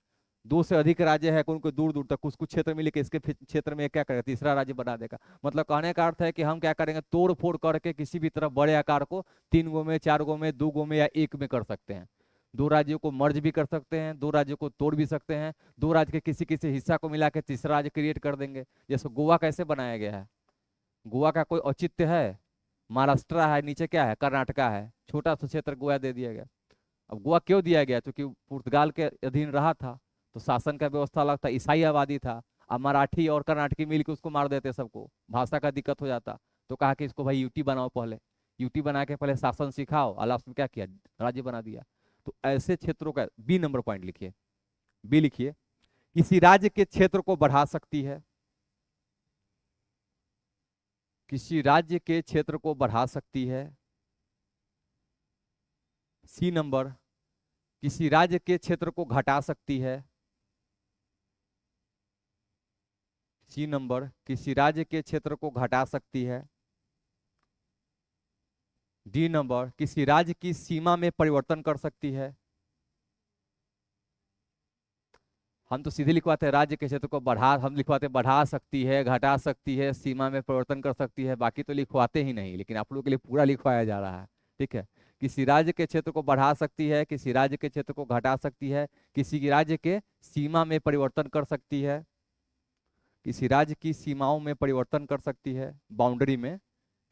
दो से अधिक राज्य है उनको दूर दूर तक कुछ कुछ क्षेत्र में लेके इसके क्षेत्र में क्या करेगा, तीसरा राज्य बना देगा। मतलब कहने का अर्थ है कि हम क्या करेंगे, तोड़ फोड़ करके किसी भी तरह बड़े आकार को 3 गो में, 4 गो में, 2 गो में या एक में कर सकते हैं। दो राज्यों को मर्ज भी कर सकते हैं, दो राज्यों को तोड़ भी सकते हैं, दो राज्य के किसी किसी हिस्सा को मिला के तीसरा राज्य क्रिएट कर देंगे। जैसे गोवा कैसे बनाया गया है, गोवा का कोई औचित्य है, महाराष्ट्र है, नीचे क्या है, कर्नाटका है, छोटा सा क्षेत्र गोवा दे दिया गया। अब गोवा क्यों दिया गया, क्योंकि पुर्तगाल के अधीन रहा था तो शासन का व्यवस्था अलग था, ईसाई आबादी था। अब मराठी और कर्नाटकी मिलकर उसको मार देते सबको, भाषा का दिक्कत हो जाता। तो कहा कि इसको भाई यूटी बनाओ, पहले यूटी बना के पहले शासन सिखाओ, अल्लाह उसने क्या किया, राज्य बना दिया। तो ऐसे क्षेत्रों का बी नंबर पॉइंट लिखिए, बी लिखिए, किसी राज्य के क्षेत्र को बढ़ा सकती है, किसी राज्य के क्षेत्र को बढ़ा सकती है। सी नंबर, किसी राज्य के क्षेत्र को घटा सकती है। सी नंबर, किसी राज्य के क्षेत्र को घटा सकती है। डी नंबर, किसी राज्य की सीमा में परिवर्तन कर सकती है। हम तो सीधे लिखवाते हैं राज्य के क्षेत्र को हम लिखवाते हैं बढ़ा सकती है, घटा सकती है, सीमा में परिवर्तन कर सकती है, बाकी तो लिखवाते ही नहीं, लेकिन आप लोगों के लिए पूरा लिखवाया जा रहा है। ठीक है, किसी राज्य के क्षेत्र को बढ़ा सकती है, किसी राज्य के क्षेत्र को घटा सकती है, किसी की राज्य के सीमा में परिवर्तन कर सकती है, किसी राज्य की सीमाओं में परिवर्तन कर सकती है, बाउंड्री में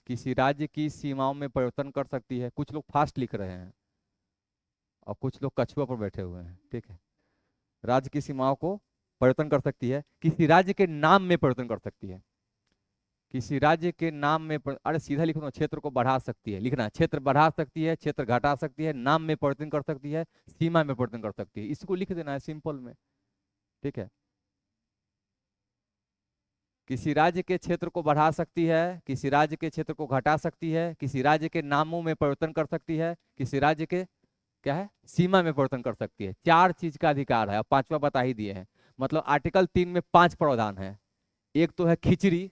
किसी राज्य की सीमाओं में परिवर्तन कर सकती है। कुछ लोग फास्ट लिख रहे हैं और कुछ लोग कछुआ पर बैठे हुए हैं। ठीक है, राज्य की सीमाओं को परिवर्तन कर सकती है, किसी राज्य के नाम में परिवर्तन कर सकती है, किसी राज्य के नाम में अरे सीधा लिखो ना, क्षेत्र को बढ़ा सकती है, लिखना क्षेत्र बढ़ा सकती है, क्षेत्र घटा सकती है, नाम में परिवर्तन कर सकती है, सीमा में परिवर्तन कर सकती है, इसको लिख देना है सिंपल में। ठीक है, किसी राज्य के क्षेत्र को बढ़ा सकती है, किसी राज्य के क्षेत्र को घटा सकती है, किसी राज्य के नामों में परिवर्तन कर सकती है, किसी राज्य के क्या है सीमा में परिवर्तन कर सकती है। चार चीज का अधिकार है, अब पांचवा बता ही दिए हैं। मतलब आर्टिकल 3 में 5 प्रावधान है। एक तो है खिचड़ी,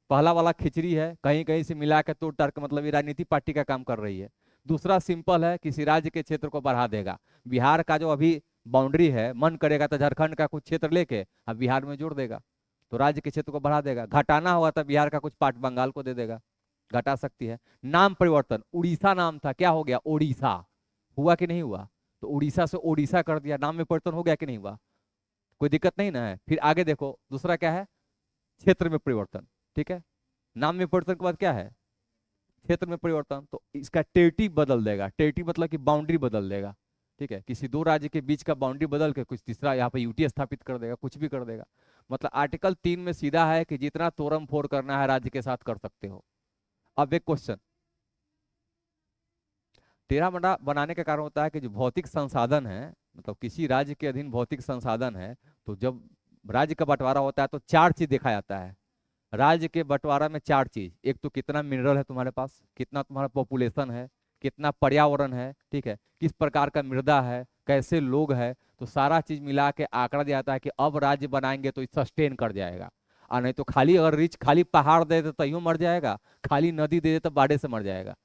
पहला वाला खिचड़ी है, कहीं कहीं से मिला के तोड़ ताड़ के, मतलब ये राजनीति पार्टी का काम कर रही है। दूसरा सिंपल है, किसी राज्य के क्षेत्र को बढ़ा देगा। बिहार का जो अभी बाउंड्री है, मन करेगा तो झारखंड का कुछ क्षेत्र लेके अब बिहार में जोड़ देगा, तो राज्य के क्षेत्र को बढ़ा देगा। घटाना हुआ तो बिहार का कुछ पार्ट बंगाल को दे देगा, घटा सकती है। नाम परिवर्तन, उड़ीसा नाम था, क्या हो गया ओडिशा, हुआ कि नहीं हुआ? तो उड़ीसा से ओडिशा कर दिया, नाम में परिवर्तन हो गया कि नहीं हुआ? कोई दिक्कत नहीं ना है। फिर आगे देखो, दूसरा क्या है, क्षेत्र में परिवर्तन। ठीक है, नाम में परिवर्तन के बाद क्या है, क्षेत्र में परिवर्तन, तो इसका टेरिटरी बदल देगा। टेरिटरी मतलब कि बाउंड्री बदल देगा। ठीक है, किसी दो राज्य के बीच का बाउंड्री बदल के कुछ तीसरा यहाँ पे यूटी स्थापित कर देगा, कुछ भी कर देगा। मतलब आर्टिकल 3 में सीधा है कि जितना तोड़म फोड़ करना है राज्य के साथ कर सकते हो। अब एक क्वेश्चन, टेढ़ा मेढ़ा बनाने का कारण होता है कि जो भौतिक संसाधन है, मतलब किसी राज्य के अधीन भौतिक संसाधन है, तो जब राज्य का बंटवारा होता है तो चार चीज देखा जाता है। राज्य के बंटवारा में चार चीज, एक तो कितना मिनरल है तुम्हारे पास, कितना तुम्हारा पॉपुलेशन है, कितना पर्यावरण है, ठीक है, किस प्रकार का मृदा है, कैसे लोग है, तो सारा चीज मिला के आंकड़ा दिया जाता है कि अब राज्य बनाएंगे तो सस्टेन कर जाएगा। और नहीं तो खाली अगर रिच खाली पहाड़ दे दे तो यूं मर जाएगा, खाली नदी दे दे तो बाढ़ से मर जाएगा।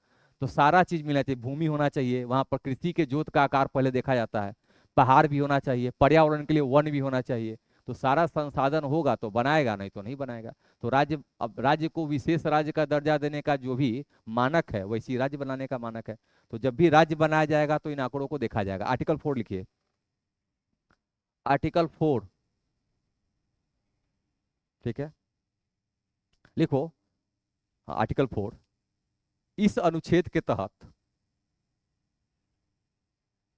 तो सारा चीज मिलना चाहिए, भूमि होना चाहिए, वहां पर कृषि के जोत का आकार पहले देखा जाता है, पहाड़ भी होना चाहिए, पर्यावरण के लिए वन भी होना चाहिए। तो सारा संसाधन होगा तो बनाएगा, नहीं तो नहीं बनाएगा। तो राज्य, अब राज्य को विशेष राज्य का दर्जा देने का जो भी मानक है वैसी राज्य बनाने का मानक है। तो जब भी राज्य बनाया जाएगा तो इन आंकड़ों को देखा जाएगा। आर्टिकल 4 लिखिए, आर्टिकल 4। ठीक है, लिखो, आर्टिकल 4, इस अनुच्छेद के तहत,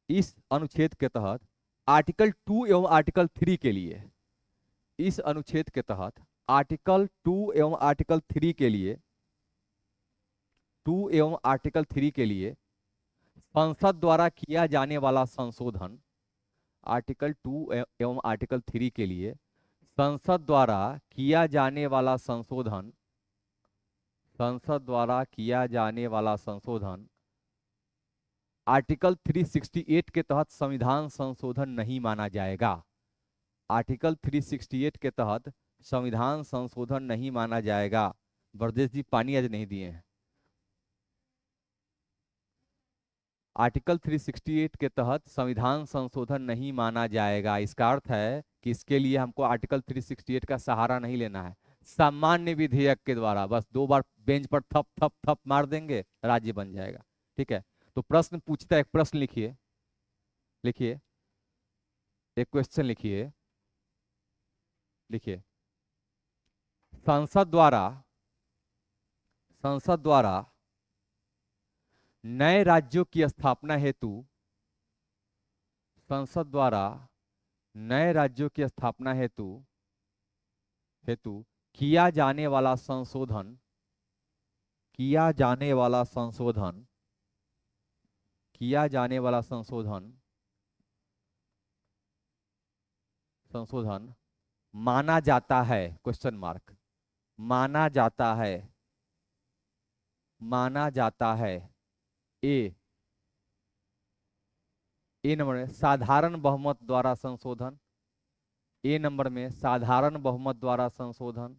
इस अनुच्छेद के तहत आर्टिकल 2 एवं आर्टिकल 3 के लिए, इस अनुच्छेद के तहत आर्टिकल 2 एवं आर्टिकल 3 के लिए, 2 एवं आर्टिकल 3 के लिए संसद द्वारा किया जाने वाला संशोधन, आर्टिकल 2 एवं आर्टिकल 3 के लिए संसद द्वारा किया जाने वाला संशोधन, संसद द्वारा किया जाने वाला संशोधन आर्टिकल 368 के तहत संविधान संशोधन नहीं माना जाएगा। आर्टिकल 368 के तहत संविधान संशोधन नहीं माना जाएगा। ब्रजेश जी पानी आज नहीं दिए हैं। आर्टिकल 368 के तहत संविधान संशोधन नहीं माना जाएगा। इसका अर्थ है कि इसके लिए हमको आर्टिकल 368 का सहारा नहीं लेना है। सामान्य विधेयक के द्वारा बस 2 बार बेंच पर थप थप थप मार देंगे, राज्य बन जाएगा। ठीक है, तो प्रश्न पूछता है, एक प्रश्न लिखिए, लिखिए एक क्वेश्चन लिखिए, लिखिए, संसद द्वारा, संसद द्वारा नए राज्यों की स्थापना हेतु, संसद द्वारा नए राज्यों की स्थापना हेतु, हेतु किया जाने वाला संशोधन, किया जाने वाला संशोधन, किया जाने वाला संशोधन, संशोधन माना जाता है, क्वेश्चन मार्क, माना जाता है, माना जाता है। ए, ए नंबर में साधारण बहुमत द्वारा संशोधन, ए नंबर में साधारण बहुमत द्वारा संशोधन,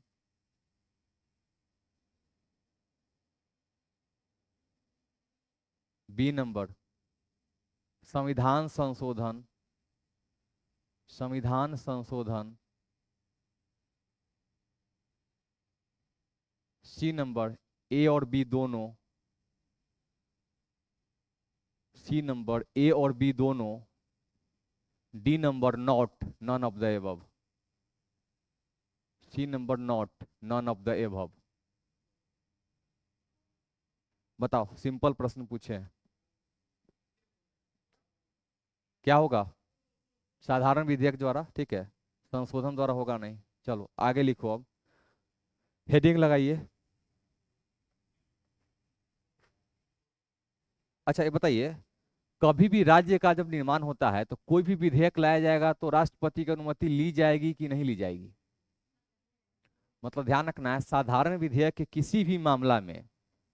बी नंबर संविधान संशोधन, संविधान संशोधन। सी नंबर ए और बी दोनों, सी नंबर ए और बी दोनों, D number not none of the above, C number not none of the above. बताओ, सिंपल प्रश्न पूछे हैं, क्या होगा? साधारण विधेयक द्वारा, ठीक है, संशोधन द्वारा होगा नहीं। चलो आगे लिखो, अब हेडिंग लगाइए। अच्छा ये बताइए, कभी भी राज्य का जब निर्माण होता है तो कोई भी विधेयक लाया जाएगा तो राष्ट्रपति की अनुमति ली जाएगी कि नहीं ली जाएगी? मतलब ध्यान रखना है, साधारण विधेयक के किसी भी मामला में,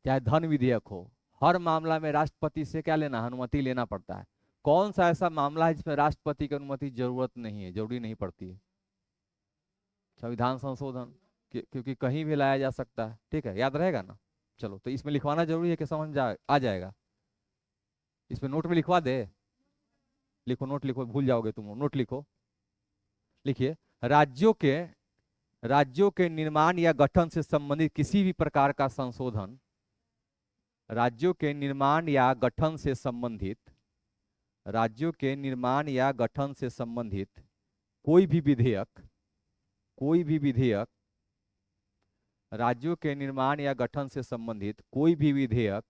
चाहे धन विधेयक हो, हर मामला में राष्ट्रपति से क्या लेना है? अनुमति लेना पड़ता है। कौन सा ऐसा मामला है जिसमें राष्ट्रपति की अनुमति जरूरत नहीं है, जरूरी नहीं पड़ती है? संविधान संशोधन, क्योंकि कहीं भी लाया जा सकता है, ठीक है, याद रहेगा ना? चलो, तो इसमें लिखवाना जरूरी है कि समझ आ जाएगा? इसमें नोट में लिखवा दे, लिखो, नोट लिखो, भूल जाओगे तुम, नोट लिखो। लिखिए, राज्यों के निर्माण या गठन से संबंधित किसी भी प्रकार का संशोधन, राज्यों के निर्माण या गठन से संबंधित, राज्यों के निर्माण या गठन से संबंधित कोई भी विधेयक, कोई भी विधेयक, राज्यों के निर्माण या गठन से संबंधित कोई भी विधेयक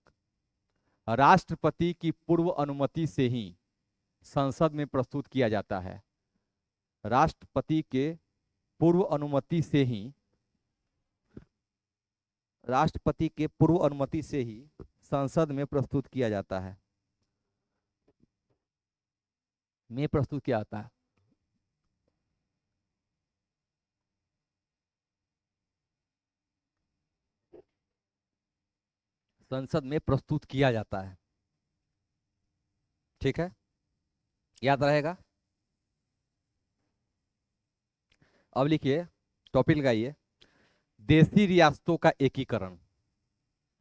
राष्ट्रपति की पूर्व अनुमति से ही संसद में प्रस्तुत किया जाता है। राष्ट्रपति के पूर्व अनुमति से ही, राष्ट्रपति के पूर्व अनुमति से ही संसद में प्रस्तुत किया जाता है, में प्रस्तुत किया जाता है। संसद में प्रस्तुत किया जाता है, ठीक है, याद रहेगा? अब लिखिए, टॉपिक लगाइए, देशी रियासतों का एकीकरण।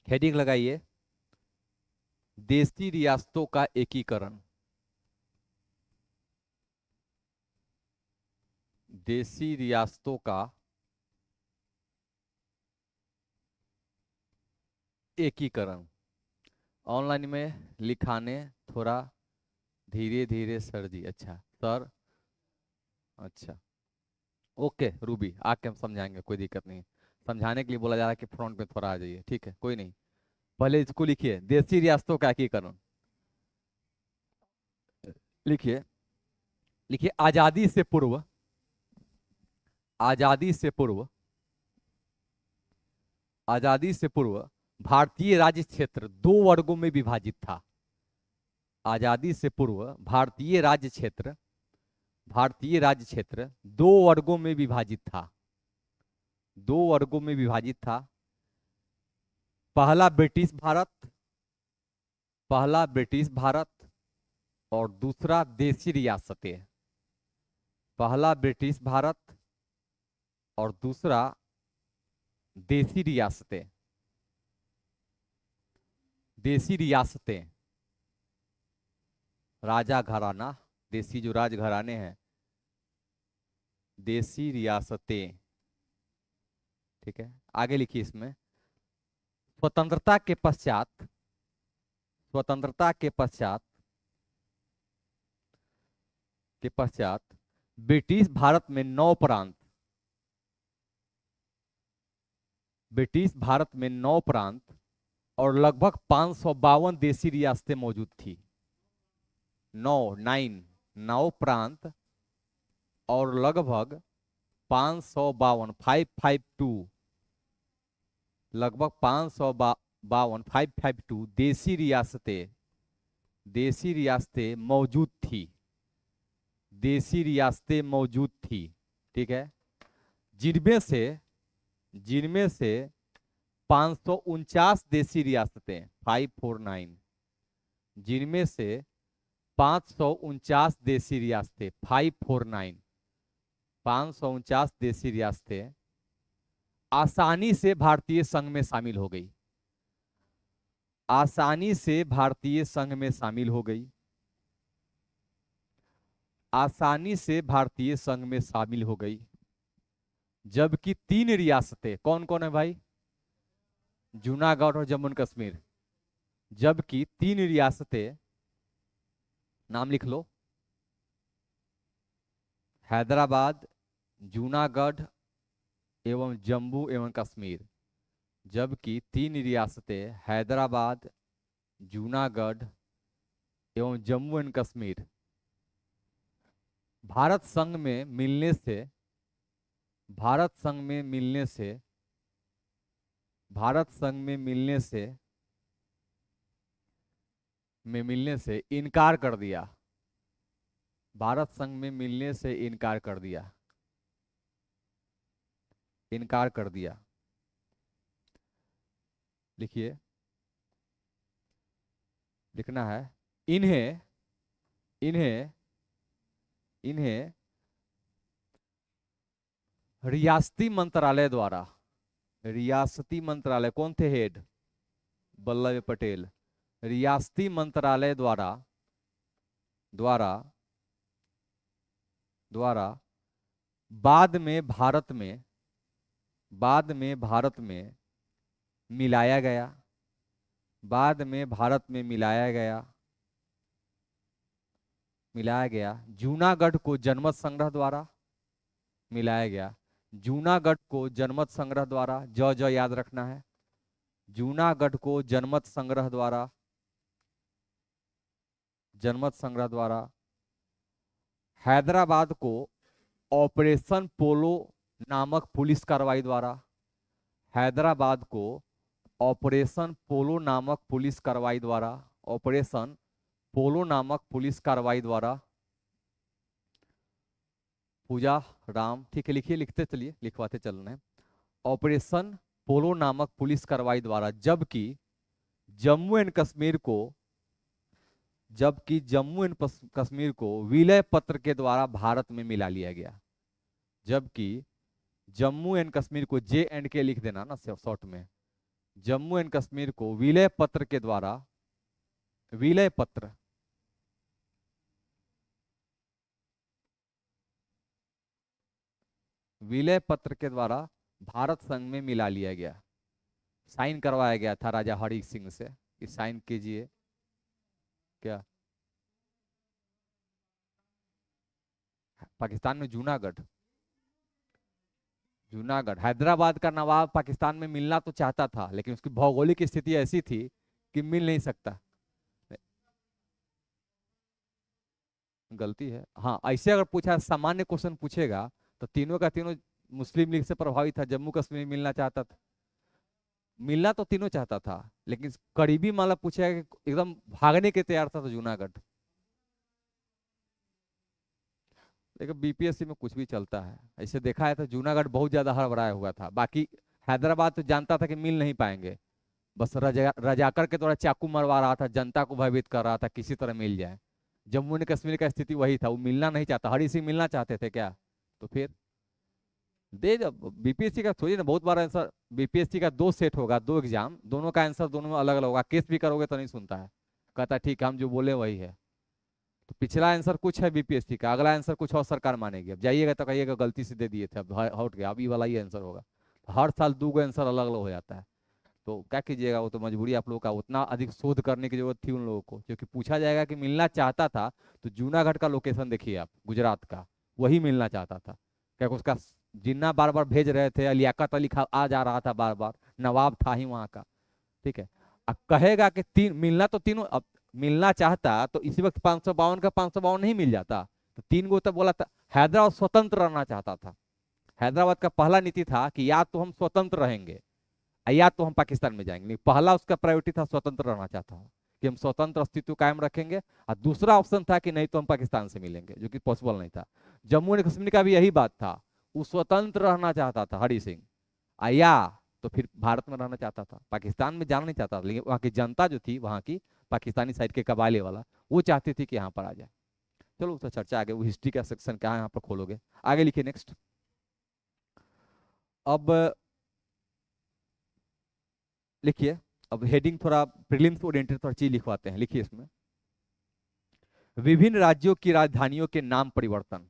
हेडिंग लगाइए, देशी रियासतों का एकीकरण। देशी रियासतों का एकीकरण। ऑनलाइन में लिखाने थोड़ा धीरे धीरे सर जी। अच्छा सर, अच्छा, ओके रूबी, आके हम समझाएंगे, कोई दिक्कत नहीं है। समझाने के लिए बोला जा रहा है कि फ्रंट में थोड़ा आ जाइए, ठीक है, कोई नहीं। पहले इसको लिखिए, देशी रियासतों का एकीकरण। लिखिए, लिखिए, आजादी से पूर्व, आजादी से पूर्व, आजादी से पूर्व भारतीय राज्य क्षेत्र दो वर्गों में विभाजित था। आजादी से पूर्व भारतीय राज्य क्षेत्र, भारतीय राज्य क्षेत्र दो वर्गों में विभाजित था, दो वर्गों में विभाजित था। पहला ब्रिटिश भारत, पहला ब्रिटिश भारत और दूसरा देशी रियासतें। पहला ब्रिटिश भारत और दूसरा देशी रियासतें, देशी रियासतें, राजा घराना, देशी जो राज घराने हैं, देशी रियासतें, ठीक है। आगे लिखिए, इसमें स्वतंत्रता के पश्चात, स्वतंत्रता के पश्चात, के पश्चात ब्रिटिश भारत में 9 प्रांत, ब्रिटिश भारत में 9 प्रांत और लगभग 552 देशी रियासतें मौजूद थी। 9 प्रांत और लगभग 552, 552, लगभग 552 देशी रियासतें, देशी रियासतें मौजूद थी, देशी रियासतें मौजूद थी, ठीक है। जिनमें से, जिनमें से 549 देशी रियासतें, 549, जिनमें से 549 देशी रियासतें, 549, 549 देशी रियासतें आसानी से भारतीय संघ में शामिल हो गई, आसानी से भारतीय संघ में शामिल हो गई। आसानी से भारतीय संघ में शामिल हो गई, जबकि 3 रियासतें, कौन कौन है भाई? जूनागढ़ और जम्मू एंड कश्मीर। जबकि 3 रियासतें, नाम लिख लो, हैदराबाद, जूनागढ़ एवं जम्मू एवं कश्मीर। जबकि 3 रियासतें, हैदराबाद, जूनागढ़ एवं जम्मू एंड कश्मीर, भारत संघ में मिलने से, भारत संघ में मिलने से, भारत संघ में मिलने से इनकार कर दिया। भारत संघ में मिलने से इनकार कर दिया, इनकार कर दिया। लिखिए, लिखना है, इन्हें इन्हें इन्हें रियासती मंत्रालय द्वारा, रियासती मंत्रालय, कौन थे हेड? वल्लभ भाई पटेल। रियासती मंत्रालय द्वारा द्वारा द्वारा बाद में भारत में मिलाया गया, बाद में भारत में मिलाया गया। जूनागढ़ को जनमत संग्रह द्वारा मिलाया गया, जूनागढ़ को जनमत संग्रह द्वारा, जो याद रखना है, जूनागढ़ को जनमत संग्रह द्वारा, जनमत संग्रह द्वारा। हैदराबाद को ऑपरेशन पोलो नामक पुलिस कार्रवाई द्वारा, हैदराबाद को ऑपरेशन पोलो नामक पुलिस कार्रवाई द्वारा, ऑपरेशन पोलो नामक पुलिस कार्रवाई द्वारा। पूजा राम, ठीक है, लिखिए, लिखते चलिए, लिखवाते चल रहे हैं। ऑपरेशन पोलो नामक पुलिस कार्रवाई द्वारा। जबकि जम्मू एंड कश्मीर को, जबकि जम्मू एंड कश्मीर को विलय पत्र के द्वारा भारत में मिला लिया गया। जबकि जम्मू एंड कश्मीर को, J&K लिख देना ना शॉर्ट में, जम्मू एंड कश्मीर को विलय पत्र के द्वारा, विलय पत्र, विलय पत्र के द्वारा भारत संघ में मिला लिया गया, साइन करवाया गया था राजा हरि सिंह से कि साइन कीजिए। क्या? पाकिस्तान में जूनागढ़, जूनागढ़, हैदराबाद का नवाब पाकिस्तान में मिलना तो चाहता था, लेकिन उसकी भौगोलिक स्थिति ऐसी थी कि मिल नहीं सकता। गलती है, हाँ, ऐसे अगर पूछा, सामान्य क्वेश्चन पूछेगा तो तीनों का तीनों मुस्लिम लीग से प्रभावित था, जम्मू कश्मीर मिलना चाहता था, मिलना तो तीनों चाहता था, लेकिन करीबी मामला पूछेगा कि एकदम भागने के तैयार था तो जूनागढ़। लेकिन बीपीएससी में कुछ भी चलता है, ऐसे देखा है तो जूनागढ़ बहुत ज्यादा हड़बड़ाया हुआ था। बाकी हैदराबाद तो जानता था कि मिल नहीं पाएंगे, बस रजाकर के द्वारा चाकू मरवा रहा था, जनता को भयभीत कर रहा था किसी तरह मिल जाए। जम्मू एंड कश्मीर का स्थिति वही था, वो मिलना नहीं चाहता। हरि सिंह मिलना चाहते थे क्या? तो फिर दे जब बीपीएससी का थोड़ी ना बहुत बार आंसर, बीपीएससी का 2 सेट होगा, 2 एग्जाम, दोनों का आंसर दोनों में अलग अलग होगा। केस भी करोगे तो नहीं सुनता है, कहता है ठीक है हम जो बोले वही है। तो पिछला आंसर कुछ है बीपीएससी का, अगला आंसर कुछ और सरकार मानेगी। अब जाइएगा तो कहिएगा गलती से दे दिए थे, अब हट गया, अब ये वाला ही आंसर होगा। हर साल 2 आंसर अलग अलग हो जाता है, तो क्या कीजिएगा, वो तो मजबूरी आप लोगों का। उतना अधिक शोध करने की जरूरत थी उन लोगों को, क्योंकि पूछा जाएगा कि मिलना चाहता था तो जूनागढ़ का लोकेशन देखिए आप, गुजरात का, वही मिलना चाहता था। क्या उसका जिन्ना बार बार भेज रहे थे, लियाकत अली खा आ जा रहा था बार बार, नवाब था ही वहां का, ठीक है। अब कहेगा कि तीन मिलना, तो तीनों अब मिलना चाहता तो इसी वक्त 552 का 552 नहीं मिल जाता, तो 3 गो तो बोला था। हैदराबाद स्वतंत्र रहना चाहता था, हैदराबाद का पहला नीति था कि या तो हम स्वतंत्र रहेंगे या तो हम पाकिस्तान में जाएंगे। नहीं, पहला उसका प्रायोरिटी था स्वतंत्र रहना चाहता था, कि हम स्वतंत्र अस्तित्व कायम रखेंगे, और दूसरा ऑप्शन था कि नहीं तो हम पाकिस्तान से मिलेंगे, जो कि पॉसिबल नहीं था। जम्मू एंड कश्मीर का भी यही बात था, वो स्वतंत्र रहना चाहता था हरि सिंह, या तो फिर भारत में रहना चाहता था, पाकिस्तान में जाना नहीं चाहता था। लेकिन वहाँ की जनता जो थी, वहाँ की पाकिस्तानी साइड के कबायले वाला, वो चाहती थी कि यहाँ पर आ जाए। चलो तो चर्चा आगे, वो हिस्ट्री का सेक्शन क्या है यहाँ पर खोलोगे, आगे लिखिए नेक्स्ट। अब लिखिए, अब हेडिंग थोड़ा प्रीलिम्स ओरिएंटेड थोड़ा चीज लिखवाते हैं, लिखिए इसमें। विभिन्न राज्यों की राजधानियों के नाम परिवर्तन।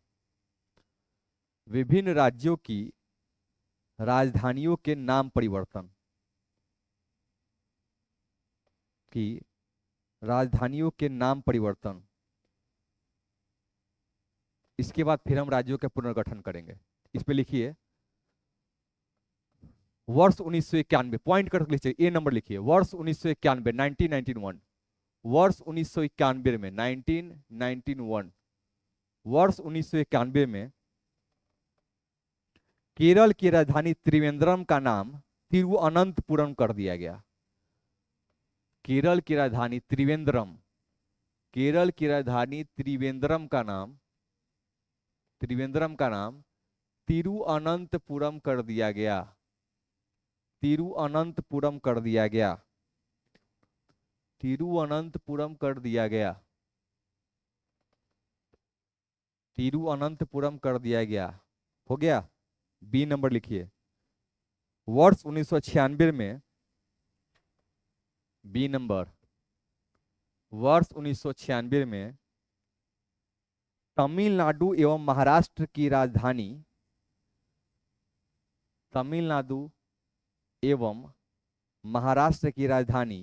विभिन्न राज्यों की राजधानियों के नाम परिवर्तन। की राजधानियों के नाम परिवर्तन। इसके बाद फिर हम राज्यों का पुनर्गठन करेंगे। इस पे लिखिए वर्ष 1991, पॉइंट कर लीजिए, ए नंबर लिखिए, वर्ष 1991, 1991, वर्ष 1991 में, 1991, वर्ष 1991 में केरल की राजधानी त्रिवेंद्रम का नाम तिरुअनंतपुरम कर दिया गया। केरल की राजधानी त्रिवेंद्रम, केरल की राजधानी त्रिवेंद्रम का नाम, त्रिवेंद्रम का नाम तिरुअनंतपुरम कर दिया गया। तिरुअनंतपुरम कर दिया गया। तिरुअनंतपुरम कर दिया गया। तिरुअनंतपुरम कर दिया गया। हो गया। बी नंबर लिखिए, वर्ष 1996 में, बी नंबर, वर्ष 1996 में तमिलनाडु एवं महाराष्ट्र की राजधानी, तमिलनाडु एवं महाराष्ट्र की राजधानी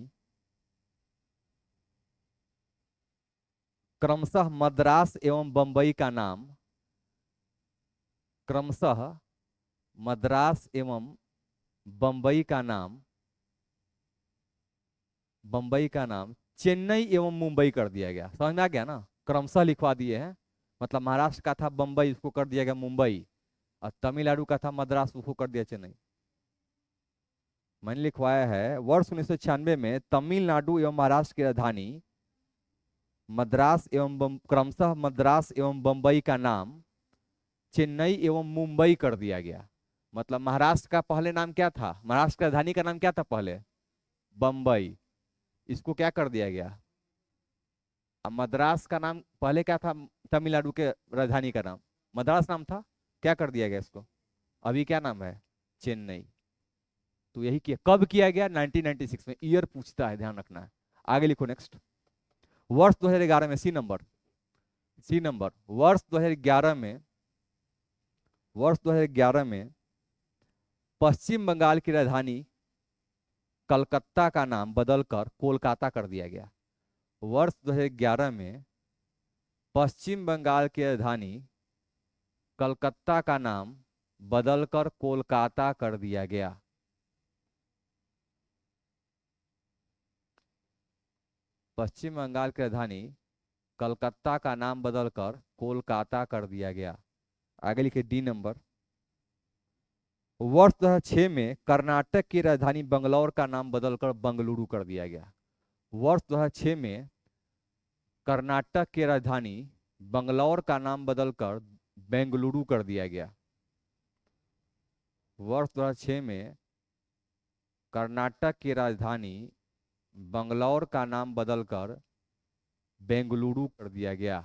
क्रमशः मद्रास एवं बंबई का नाम, क्रमशः मद्रास एवं बंबई का नाम, बंबई का नाम चेन्नई एवं मुंबई कर दिया गया। समझ में आ गया ना, क्रमशः लिखवा दिए हैं, मतलब महाराष्ट्र का था बंबई, उसको कर दिया गया मुंबई, और तमिलनाडु का था मद्रास, उसको कर दिया चेन्नई। मैंने लिखवाया है वर्ष 1996 में तमिलनाडु एवं महाराष्ट्र की राजधानी मद्रास एवं क्रमशः मद्रास एवं बंबई का नाम चेन्नई एवं मुंबई कर दिया गया। मतलब महाराष्ट्र का पहले नाम क्या था, महाराष्ट्र की राजधानी का नाम क्या था पहले, बंबई, इसको क्या कर दिया गया। अब मद्रास का नाम पहले क्या था, तमिलनाडु के राजधानी का नाम मद्रास नाम था, क्या कर दिया गया इसको, अभी क्या नाम है, चेन्नई। तो यही किया, कब किया गया, 1996 में, ईयर पूछता है, ध्यान रखना है। आगे लिखो नेक्स्ट, वर्ष 2011 में, सी नंबर, सी नंबर, वर्ष 2011 में, वर्ष 2011 में पश्चिम बंगाल की राजधानी कलकत्ता का नाम बदलकर कोलकाता कर दिया गया। वर्ष 2011 में पश्चिम बंगाल की राजधानी कलकत्ता का नाम बदलकर कोलकाता कर दिया गया। पश्चिम बंगाल की राजधानी कलकत्ता का नाम बदलकर कोलकाता कर दिया गया। आगे लिखिए डी नंबर, वर्ष 2006 में कर्नाटक की राजधानी बंगलौर का नाम बदलकर बंगलुरु कर दिया गया। वर्ष 2006 में कर्नाटक की राजधानी बंगलौर का नाम बदलकर बेंगलुरु कर दिया गया। वर्ष 2006 में कर्नाटक की राजधानी बंगलौर का नाम बदलकर बेंगलुरु कर दिया गया।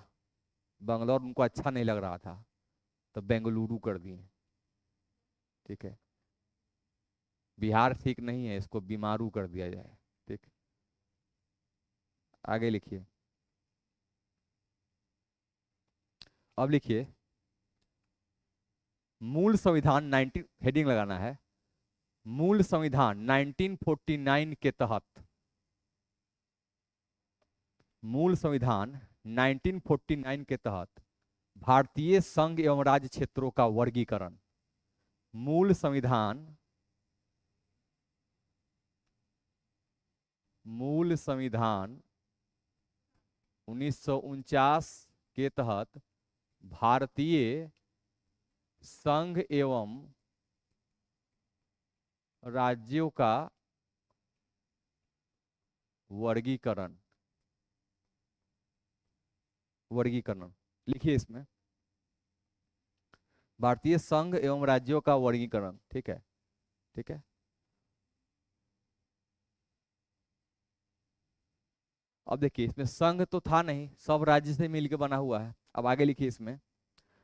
बंगलौर उनको अच्छा नहीं लग रहा था तो बेंगलुरु कर दिए। ठीक है, बिहार ठीक नहीं है, इसको बीमारू कर दिया जाए। ठीक, आगे लिखिए, अब लिखिए मूल संविधान 19, हेडिंग लगाना है, मूल संविधान 1949 के तहत, मूल संविधान 1949 के तहत भारतीय संघ एवं राज्य क्षेत्रों का वर्गीकरण। मूल संविधान, मूल संविधान 1949 के तहत भारतीय संघ एवं राज्यों का वर्गीकरण, वर्गीकरण लिखिए इसमें, भारतीय संघ एवं राज्यों का वर्गीकरण। ठीक है, ठीक है। अब देखिए इसमें संघ तो था नहीं, सब राज्य से मिलकर बना हुआ है। अब आगे लिखिए इसमें,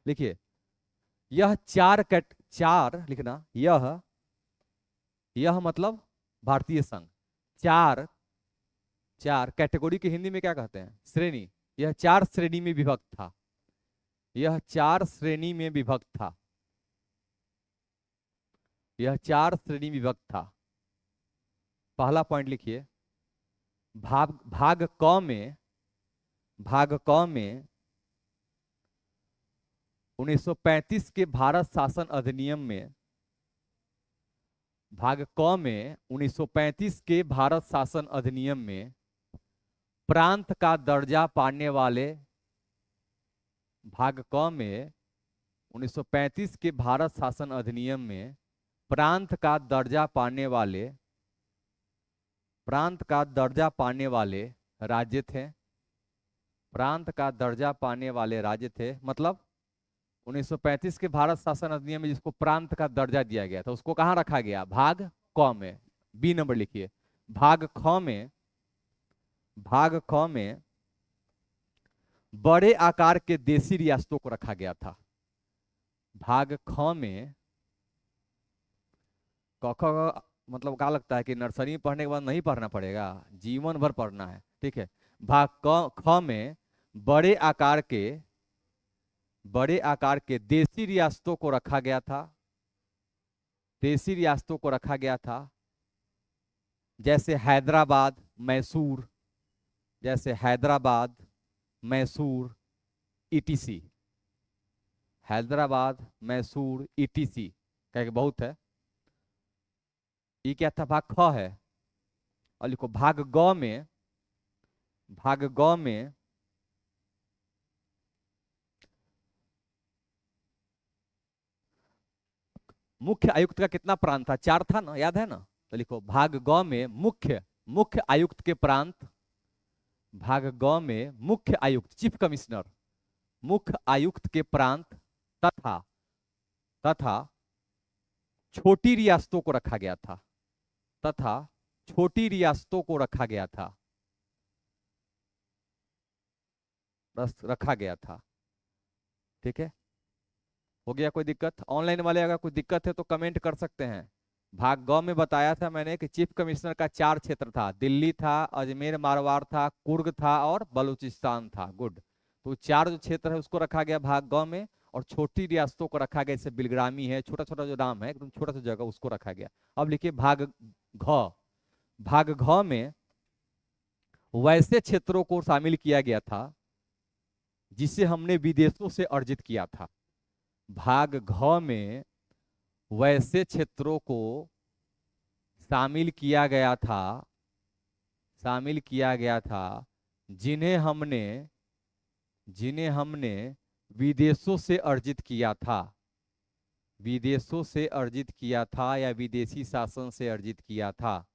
लिखिए यह चार लिखना, यह मतलब भारतीय संघ, चार, चार कैटेगरी की हिंदी में क्या कहते हैं, श्रेणी, यह 4 श्रेणी में विभक्त था। यह 4 श्रेणी में विभक्त था। यह 4 श्रेणी में विभक्त था। पहला पॉइंट लिखिए, भाग भाग क में, भाग क में 1935 के भारत शासन अधिनियम में, भाग क में 1935 के भारत शासन अधिनियम में प्रांत का दर्जा पाने वाले, भाग क में 1935 के भारत शासन अधिनियम में प्रांत का दर्जा पाने वाले, प्रांत का दर्जा पाने वाले राज्य थे। प्रांत का दर्जा पाने वाले राज्य थे, मतलब 1935 के भारत शासन अधिनियम में जिसको प्रांत का दर्जा दिया गया था उसको कहाँ रखा गया? भाग क में। बी नंबर लिखिए, भाग ख में, भाग ख में बड़े आकार के देशी रियासतों को रखा गया था। भाग ख में क ख मतलब क्या लगता है कि नर्सरी में पढ़ने के बाद नहीं पढ़ना पड़ेगा, जीवन भर पढ़ना है, ठीक है। भाग ख में बड़े आकार के, बड़े आकार के देशी रियासतों को रखा गया था। देशी रियासतों को रखा गया था, जैसे हैदराबाद, मैसूर, जैसे हैदराबाद, मैसूर, ईटीसी। हैदराबाद, मैसूर, ईटीसी कह बहुत है। ये क्या था? भाग ख है। और लिखो भाग ग में, भाग ग में मुख्य आयुक्त का कितना प्रांत था? 4 था ना, याद है ना? तो लिखो भाग ग में मुख्य, मुख्य आयुक्त के प्रांत, भाग ग में मुख्य आयुक्त, चीफ कमिश्नर, मुख्य आयुक्त के प्रांत तथा, तथा छोटी रियासतों को रखा गया था, तथा छोटी रियासतों को रखा गया था, रखा गया था। ठीक है, हो गया? कोई दिक्कत? ऑनलाइन वाले अगर कोई दिक्कत है तो कमेंट कर सकते हैं। भाग ग में बताया था मैंने कि चीफ कमिश्नर का 4 क्षेत्र था, दिल्ली था, अजमेर मारवाड़ था, कुर्ग था और बलूचिस्तान था। गुड। तो 4 जो क्षेत्र है उसको रखा गया भाग ग में, और छोटी रियासतों को रखा गया, जैसे बिलग्रामी है, छोटा छोटा जो नाम है, एकदम छोटा सा जगह, उसको रखा गया। अब लिखिए भाग घ। भाग घ में वैसे क्षेत्रों को शामिल किया गया था जिसे हमने विदेशों से अर्जित किया था। भाग घ में वैसे क्षेत्रों को शामिल किया गया था, शामिल किया गया था जिन्हें हमने, जिन्हें हमने विदेशों से अर्जित किया था, विदेशों से अर्जित किया था या विदेशी शासन से अर्जित किया था,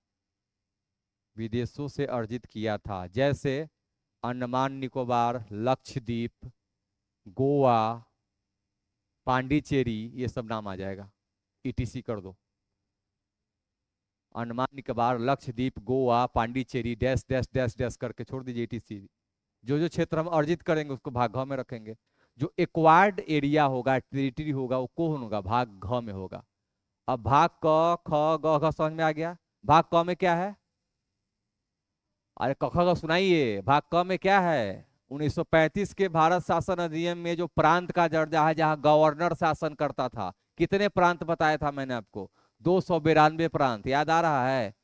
विदेशों से अर्जित किया था। जैसे अंडमान निकोबार, लक्षद्वीप, गोवा, पांडिचेरी, ये सब नाम आ जाएगा। ईटीसी कर दो। Andaman Nicobar, Lakshadweep, Goa, Pondicherry, dash dash dash dash करके छोड़ दीजिए ईटीसी। जो जो क्षेत्र हम अर्जित करेंगे उसको भाग घ में रखेंगे। जो एक्वायर्ड एरिया होगा, टेरिटरी होगा, वो कौन होगा? भाग घ में होगा। अब भाग क ख ग घ समझ में आ गया। भाग क में क्या है? अरे क ख ग सुनाइए। भाग क में क्या है? 1935 के भारत शासन अधिनियम में जो प्रांत का दर्जा है, जहां गवर्नर शासन करता था। कितने प्रांत बताया था मैंने आपको? 292 प्रांत। याद आ रहा है?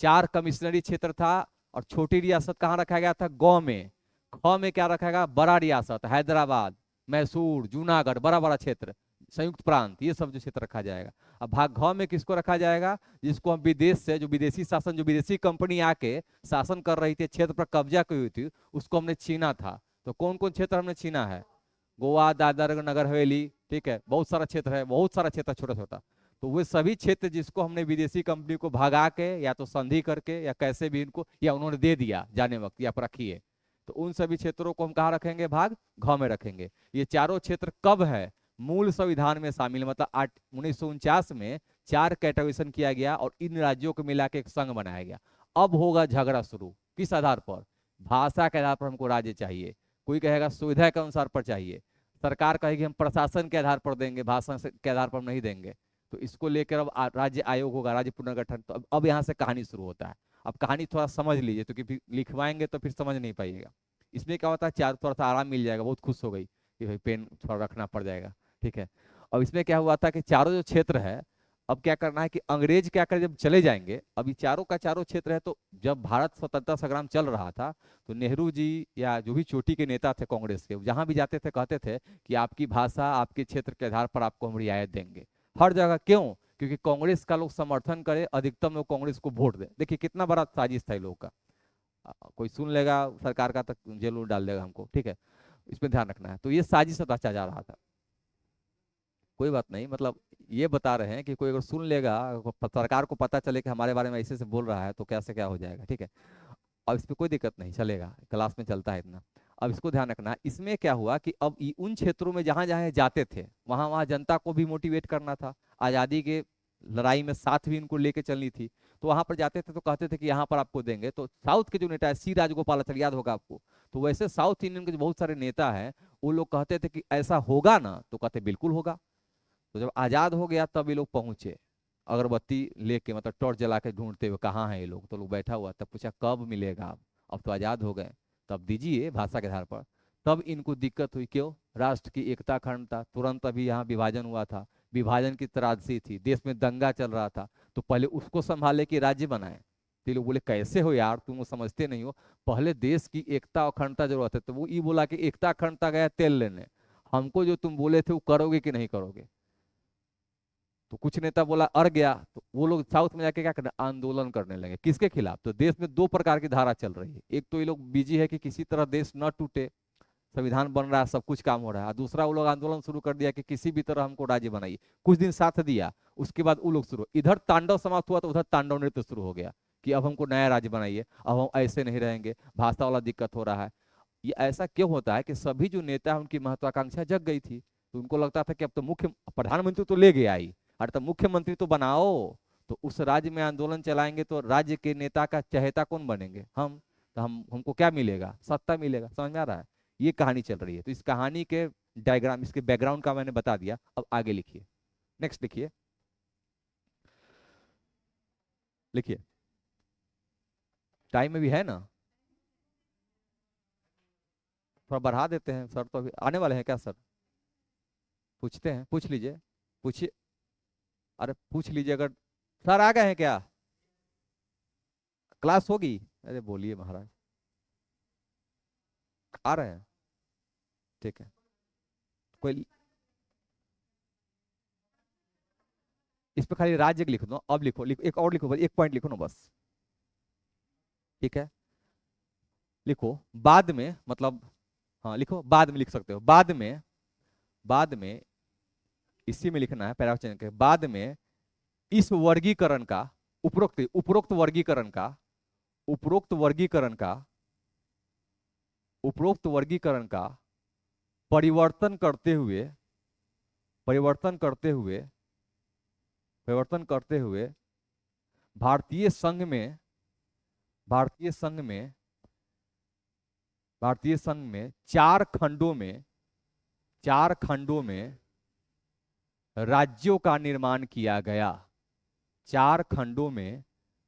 4 कमिश्नरी क्षेत्र था, और छोटी रियासत कहाँ रखा गया था? ग में। ख में क्या रखा गया? बड़ा रियासत, हैदराबाद, मैसूर, जूनागढ़, बड़ा बड़ा क्षेत्र, संयुक्त प्रांत, ये सब जो क्षेत्र रखा जाएगा। अब भाग घ में किसको रखा जाएगा? जिसको हम विदेश से, जो विदेशी शासन, जो विदेशी कंपनी आके शासन कर रही थी, क्षेत्र पर कब्जा की हुई थी, उसको हमने छीना था। तो कौन कौन क्षेत्र हमने छीना है? गोवा, दादर नगर हवेली, ठीक है, बहुत सारा क्षेत्र है, बहुत सारा क्षेत्र छोटा छोटा। तो वे सभी क्षेत्र जिसको हमने विदेशी कंपनी को भगा के, या तो संधि करके, या कैसे भी इनको, या उन्होंने दे दिया जाने वक्त, या रखिए, तो उन सभी क्षेत्रों को हम कहाँ रखेंगे? भाग घ में रखेंगे। ये चारों क्षेत्र कब है? मूल संविधान में शामिल, मतलब 1949 में 4 कैटेगराइजेशन किया गया और इन राज्यों को मिला के एक संघ बनाया गया। अब होगा झगड़ा शुरू। किस आधार पर? भाषा के आधार पर हमको राज्य चाहिए, कोई कहेगा सुविधा के अनुसार पर चाहिए, सरकार कहेगी हम प्रशासन के आधार पर देंगे, भाषा के आधार पर नहीं देंगे। तो इसको लेकर अब राज्य आयोग होगा, राज्य पुनर्गठन। तो अब यहाँ से कहानी शुरू होता है। अब कहानी थोड़ा समझ लीजिए, तो कि लिखवाएंगे तो फिर समझ नहीं पाइएगा। इसमें क्या होता है, चार थोड़ा सा आराम मिल जाएगा, बहुत खुश हो गई कि भाई पेन थोड़ा रखना पड़ जाएगा, ठीक है। अब इसमें क्या हुआ था कि चारों जो क्षेत्र है, अब क्या करना है कि अंग्रेज क्या करे, जब चले जाएंगे, अब ये चारों का चारों क्षेत्र है, तो जब भारत स्वतंत्रता संग्राम चल रहा था, तो नेहरू जी या जो भी चोटी के नेता थे कांग्रेस के, जहां भी जाते थे कहते थे कि आपकी भाषा आपके क्षेत्र के आधार पर आपको हम रियायत देंगे हर जगह। क्यों? क्योंकि कांग्रेस का लोग समर्थन करे, अधिकतम लोग कांग्रेस को वोट दे। देखिए कितना बड़ा साजिश था इन लोगों का। कोई सुन लेगा सरकार का, तक जेल में डाल देगा हमको, ठीक है। इसमें ध्यान रखना है। तो ये साजिश रचा जा रहा था। कोई बात नहीं, मतलब ये बता रहे हैं कि कोई अगर सुन लेगा, सरकार को पता चले कि हमारे बारे में ऐसे से बोल रहा है, तो कैसे क्या हो जाएगा, ठीक है। अब इस पे कोई दिक्कत नहीं, चलेगा, क्लास में चलता है इतना। अब इसको ध्यान रखना है। इसमें क्या हुआ कि अब उन क्षेत्रों में जहां जहां जाते थे, वहां वहां जनता को भी मोटिवेट करना था। आजादी के लड़ाई में साथ भी इनको लेके चलनी थी। तो वहां पर जाते थे तो कहते थे कि यहाँ पर आपको देंगे। तो साउथ के जो नेता है, सी राजगोपालाचारी, याद होगा आपको। तो वैसे साउथ इंडियन के जो बहुत सारे नेता हैं, वो लोग कहते थे कि ऐसा होगा ना, तो कहते बिल्कुल होगा। तो जब आजाद हो गया तब ये लोग पहुंचे, अगरबत्ती लेके, मतलब टॉर्च जला के ढूंढते हुए, कहाँ है ये लोग। तो लोग बैठा हुआ, तब पूछा कब मिलेगा आप, अब तो आजाद हो गए, तब दीजिए भाषा के आधार पर। तब इनको दिक्कत हुई। क्यों? राष्ट्र की एकता अखंडता, तुरंत अभी यहाँ विभाजन हुआ था, विभाजन की त्रासदी थी, देश में दंगा चल रहा था, तो पहले उसको संभाले कि राज्य बनाए। तो ये लोग बोले कैसे हो यार, तुम वो समझते नहीं हो, पहले देश की एकता अखंडता जरूरत है। तो वो ये बोला कि एकता अखंडता गया तेल लेने, हमको जो तुम बोले थे वो करोगे कि नहीं करोगे। तो कुछ नेता बोला अड़ गया, तो वो लोग साउथ में जाके क्या करने, आंदोलन करने लगे। किसके खिलाफ? तो देश में दो प्रकार की धारा चल रही है। एक तो ये लोग बिजी है कि किसी तरह देश न टूटे, संविधान बन रहा है, सब कुछ काम हो रहा है। दूसरा वो लोग आंदोलन शुरू कर दिया कि किसी भी तरह हमको राज्य बनाइए। कुछ दिन साथ दिया, उसके बाद वो लोग शुरू, इधर तांडव समाप्त हुआ तो उधर तांडव नृत्य शुरू हो गया कि अब हमको नया राज्य बनाइए, अब हम ऐसे नहीं रहेंगे, भाषा वाला दिक्कत हो रहा है। ये ऐसा क्यों होता है कि सभी जो नेता है उनकी महत्वाकांक्षा जग गई थी, तो उनको लगता था कि अब तो मुख्य प्रधानमंत्री तो ले गया ही, अरे तो मुख्यमंत्री तो बनाओ। तो उस राज्य में आंदोलन चलाएंगे तो राज्य के नेता का चहेता कौन बनेंगे? हम। तो हमको क्या मिलेगा? सत्ता मिलेगा। समझ में आ रहा है? ये कहानी चल रही है। तो इस कहानी के डायग्राम, इसके बैकग्राउंड का मैंने बता दिया। अब आगे लिखिए, नेक्स्ट लिखिए, लिखिए। टाइम में भी है ना, थोड़ा बढ़ा देते हैं। सर तो अभी आने वाले हैं क्या सर? पूछते हैं, पूछ लीजिए, पूछिए। अरे पूछ लीजिए, अगर सर आ गए हैं क्या, क्लास होगी। अरे बोलिए महाराज, आ रहे हैं, ठीक है। कोई इस पे खाली राज्य लिख दो। अब लिखो, एक और लिखो, बस एक पॉइंट लिखो ना बस, ठीक है। लिखो बाद में, मतलब हाँ लिखो, बाद में लिख सकते हो, बाद में, बाद में, इसी में लिखना है, पैराग्राफ चेंज के बाद में इस वर्गीकरण का, उपरोक्त उपरोक्त वर्गीकरण का, उपरोक्त वर्गीकरण का, उपरोक्त वर्गीकरण का परिवर्तन करते हुए, परिवर्तन करते हुए, परिवर्तन करते हुए भारतीय संघ में, भारतीय संघ में, भारतीय संघ में चार खंडों में, चार खंडों में राज्यों का निर्माण किया गया। चार खंडों में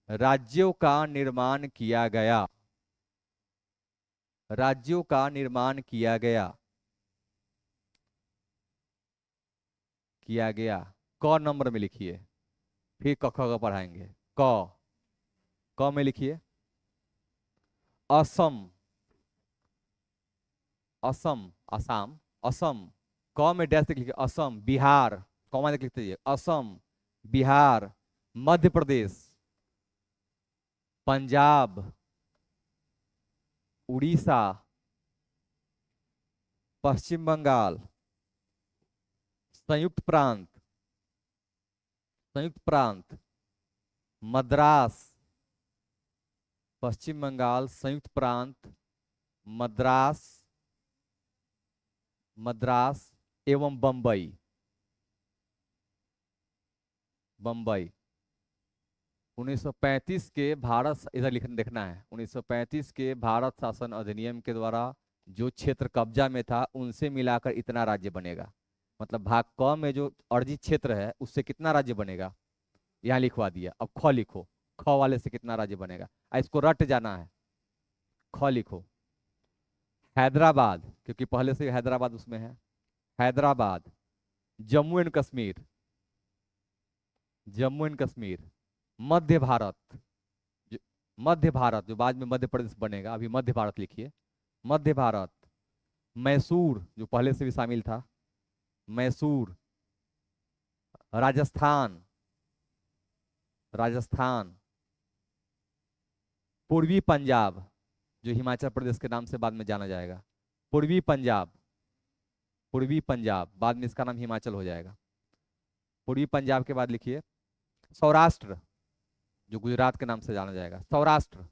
राज्यों का निर्माण किया गया, राज्यों का निर्माण किया गया, किया गया। क नंबर में लिखिए, फिर क ख का पढ़ाएंगे। क, क में लिखिए असम, असम, असम, असम। क में डैश लिखिए, असम, बिहार, कॉमा लिख लीजिए, असम, बिहार, मध्य प्रदेश, पंजाब, उड़ीसा, पश्चिम बंगाल, संयुक्त प्रांत, संयुक्त प्रांत, मद्रास, पश्चिम बंगाल, संयुक्त प्रांत, मद्रास, मद्रास एवं बंबई, बंबई। 1935 के भारत, इधर लिखना देखना है, 1935 के भारत शासन अधिनियम के द्वारा जो क्षेत्र कब्जा में था उनसे मिलाकर इतना राज्य बनेगा। मतलब भाग क में जो अर्जित क्षेत्र है उससे कितना राज्य बनेगा, यहाँ लिखवा दिया। अब ख लिखो, ख वाले से कितना राज्य बनेगा, इसको रट जाना है। ख लिखो, हैदराबाद, क्योंकि पहले से हैदराबाद उसमें है। हैदराबाद। जम्मू एंड कश्मीर। जम्मू एंड कश्मीर। मध्य भारत। जो- मध्य भारत, जो बाद में मध्य प्रदेश बनेगा, अभी मध्य भारत लिखिए। मध्य भारत। मैसूर, जो पहले से भी शामिल था। मैसूर। राजस्थान। राजस्थान। पूर्वी पंजाब, जो हिमाचल प्रदेश के नाम से बाद में जाना जाएगा। पूर्वी पंजाब। पूर्वी पंजाब, बाद में इसका नाम हिमाचल हो जाएगा। पूर्वी पंजाब के बाद लिखिए सौराष्ट्र, जो गुजरात के नाम से जाना जाएगा। सौराष्ट्र।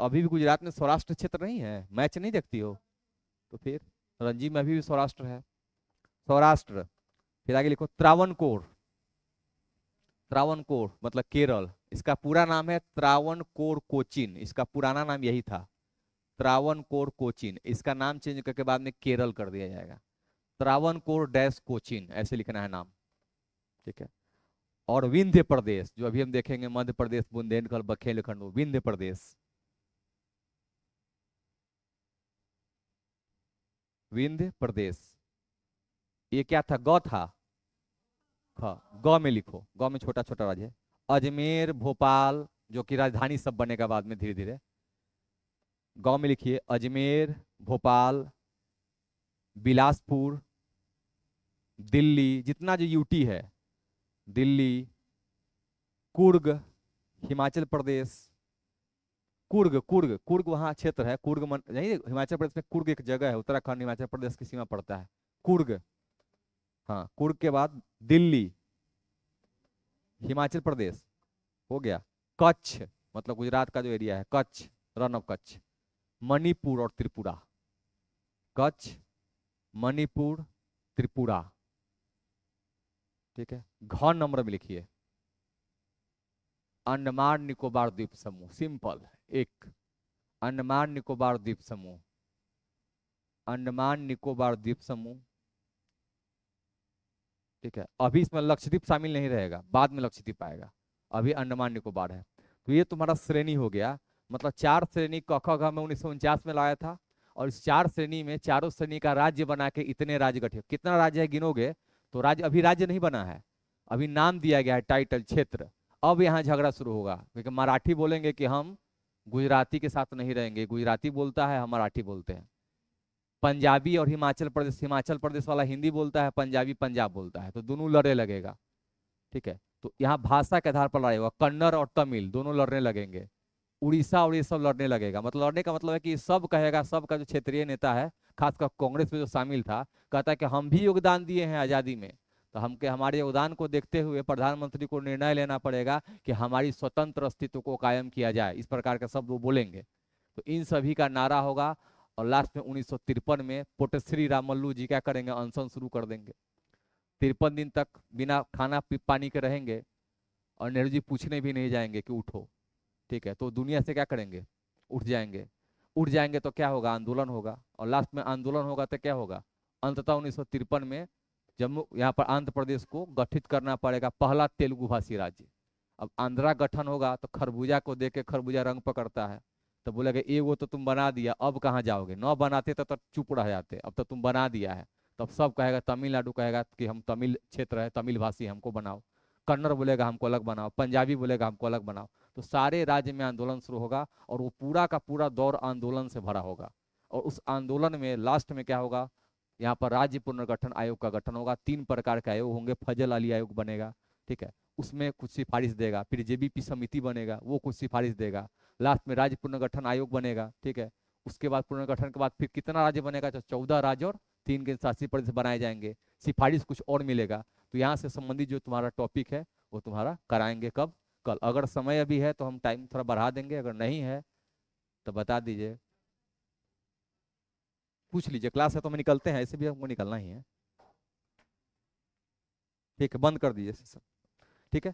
अभी भी गुजरात में सौराष्ट्र क्षेत्र नहीं है? मैच नहीं देखती हो तो फिर रणजी में अभी भी सौराष्ट्र है। सौराष्ट्र। फिर आगे लिखो त्रावणकोर। त्रावणकोर मतलब केरल। इसका पूरा नाम है त्रावणकोर कोचीन, इसका पुराना नाम यही था, त्रावणकोर कोचीन। इसका नाम चेंज करके बाद में केरल कर दिया जाएगा। त्रावणकोर डैश कोचीन ऐसे लिखना है नाम। ठीक है। और विंध्य प्रदेश, जो अभी हम देखेंगे, मध्य प्रदेश, बुंदेलखंड, बघेलखंड, विंध्य प्रदेश। विंध्य प्रदेश। ये क्या था? ग था। ख। ग में लिखो, ग में छोटा छोटा राज्य है। अजमेर, भोपाल, जो कि राजधानी सब बनेगा बाद में धीरे धीरे। ग में लिखिए अजमेर, भोपाल, बिलासपुर, दिल्ली, जितना जो यूटी है, दिल्ली, कुर्ग, हिमाचल प्रदेश। कुर्ग, कुर्ग, कुर्ग वहाँ क्षेत्र है, कुर्ग नहीं, हिमाचल प्रदेश में कुर्ग एक जगह है, उत्तराखंड हिमाचल प्रदेश की सीमा पड़ता है, कुर्ग। हाँ, कुर्ग के बाद दिल्ली, हिमाचल प्रदेश हो गया। कच्छ, मतलब गुजरात का जो एरिया है, कच्छ, रन ऑफ कच्छ। मणिपुर और त्रिपुरा। कच्छ, मणिपुर, त्रिपुरा। ठीक है। घ नंबर में लिखिए अंडमान निकोबार द्वीप समूह, सिंपल। एक, अंडमान निकोबार द्वीप समूह। अंडमान निकोबार द्वीप समूह। ठीक है। अभी इसमें लक्षद्वीप शामिल नहीं रहेगा, बाद में लक्षद्वीप आएगा, अभी अंडमान निकोबार है। तो ये तुम्हारा श्रेणी हो गया, मतलब चार श्रेणी क ख ग में 1949 में लाया था। और इस चार श्रेणी में चारों श्रेणी का राज्य बना के इतने राज्य गठित, कितना राज्य है गिनोगे तो राज्य, अभी राज्य नहीं बना है, अभी नाम दिया गया है, टाइटल, क्षेत्र। अब यहाँ झगड़ा शुरू होगा, क्योंकि मराठी बोलेंगे कि हम गुजराती के साथ नहीं रहेंगे, गुजराती बोलता है, हम मराठी बोलते हैं। पंजाबी और हिमाचल प्रदेश, हिमाचल प्रदेश वाला हिंदी बोलता है, पंजाबी पंजाब बोलता है, तो दोनों लड़ने लगेगा। ठीक है। तो यहाँ भाषा के आधार पर लड़ाई होगा, कन्नड़ और तमिल दोनों लड़ने लगेंगे, उड़ीसा और ये सब लड़ने लगेगा। मतलब लड़ने का मतलब है कि सब कहेगा, सबका जो क्षेत्रीय नेता है, खासकर कांग्रेस में जो शामिल था, कहता है कि हम भी योगदान दिए हैं आज़ादी में, तो हमके हमारे योगदान को देखते हुए प्रधानमंत्री को निर्णय लेना पड़ेगा कि हमारी स्वतंत्र अस्तित्व को कायम किया जाए, इस प्रकार के शब्द वो बोलेंगे। तो इन सभी का नारा होगा। और लास्ट में 1953 में पोटेश्री रामल्लू जी क्या करेंगे? अनशन शुरू कर देंगे। 53 दिन तक बिना खाना पानी के रहेंगे, और नेहरू जी पूछने भी नहीं जाएंगे कि उठो। ठीक है। तो दुनिया से क्या करेंगे? उठ जाएंगे। उठ जाएंगे तो क्या होगा? आंदोलन होगा, और लास्ट में आंदोलन होगा तो क्या होगा? अंततः 1953 में जम्मू, यहाँ पर आंध्र प्रदेश को गठित करना पड़ेगा, पहला तेलुगु भाषी राज्य। अब आंध्रा गठन होगा तो खरबूजा को देख के खरबूजा रंग पकड़ता है, तो बोलेगा ए वो तो तुम बना दिया, अब कहाँ जाओगे? न बनाते तो चुप रह जाते, अब तो तुम बना दिया है। तब सब कहेगा, तमिलनाडु कहेगा कि हम तमिल क्षेत्र है, तमिल भाषी, हमको बनाओ। कन्नड़ बोलेगा हमको अलग बनाओ, पंजाबी बोलेगा हमको अलग बनाओ। तो सारे राज्य में आंदोलन शुरू होगा, और वो पूरा का पूरा दौर आंदोलन से भरा होगा। और उस आंदोलन में लास्ट में क्या होगा? यहाँ पर राज्य पुनर्गठन आयोग का गठन होगा, 3 प्रकार के आयोग होंगे, फजल अली आयोग बनेगा। ठीक है। उसमें कुछ सिफारिश देगा, फिर जेबीपी समिति बनेगा, वो कुछ सिफारिश देगा, लास्ट में राज्य पुनर्गठन आयोग बनेगा। ठीक है। उसके बाद पुनर्गठन के बाद फिर कितना राज्य बनेगा? तो 14 राज्य और 3 केंद्र शासित प्रदेश बनाए जाएंगे, सिफारिश कुछ और मिलेगा। तो यहाँ से संबंधित जो तुम्हारा टॉपिक है वो तुम्हारा कराएंगे कब? कल। अगर समय अभी है तो हम टाइम थोड़ा बढ़ा देंगे, अगर नहीं है तो बता दीजिए, पूछ लीजिए। क्लास है तो हम निकलते हैं, ऐसे भी हमको निकलना ही है। ठीक है, बंद कर दीजिए। ठीक है।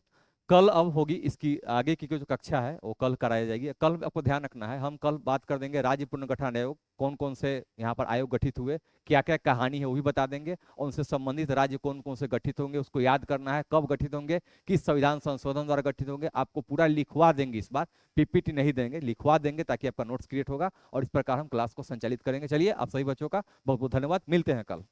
कल अब होगी इसकी आगे की जो कक्षा है वो कल कराई जाएगी। कल आपको ध्यान रखना है, हम कल बात कर देंगे राज्य पुनर्गठन आयोग, कौन कौन से यहाँ पर आयोग गठित हुए, क्या क्या कहानी है वो भी बता देंगे, और उनसे संबंधित राज्य कौन कौन से गठित होंगे उसको याद करना है, कब गठित होंगे, किस संविधान संशोधन द्वारा गठित होंगे, आपको पूरा लिखवा देंगे। इस बार पीपीटी नहीं देंगे, लिखवा देंगे ताकि आपका नोट्स क्रिएट होगा और इस प्रकार हम क्लास को संचालित करेंगे। चलिए आप सभी बच्चों का बहुत बहुत धन्यवाद, मिलते हैं कल।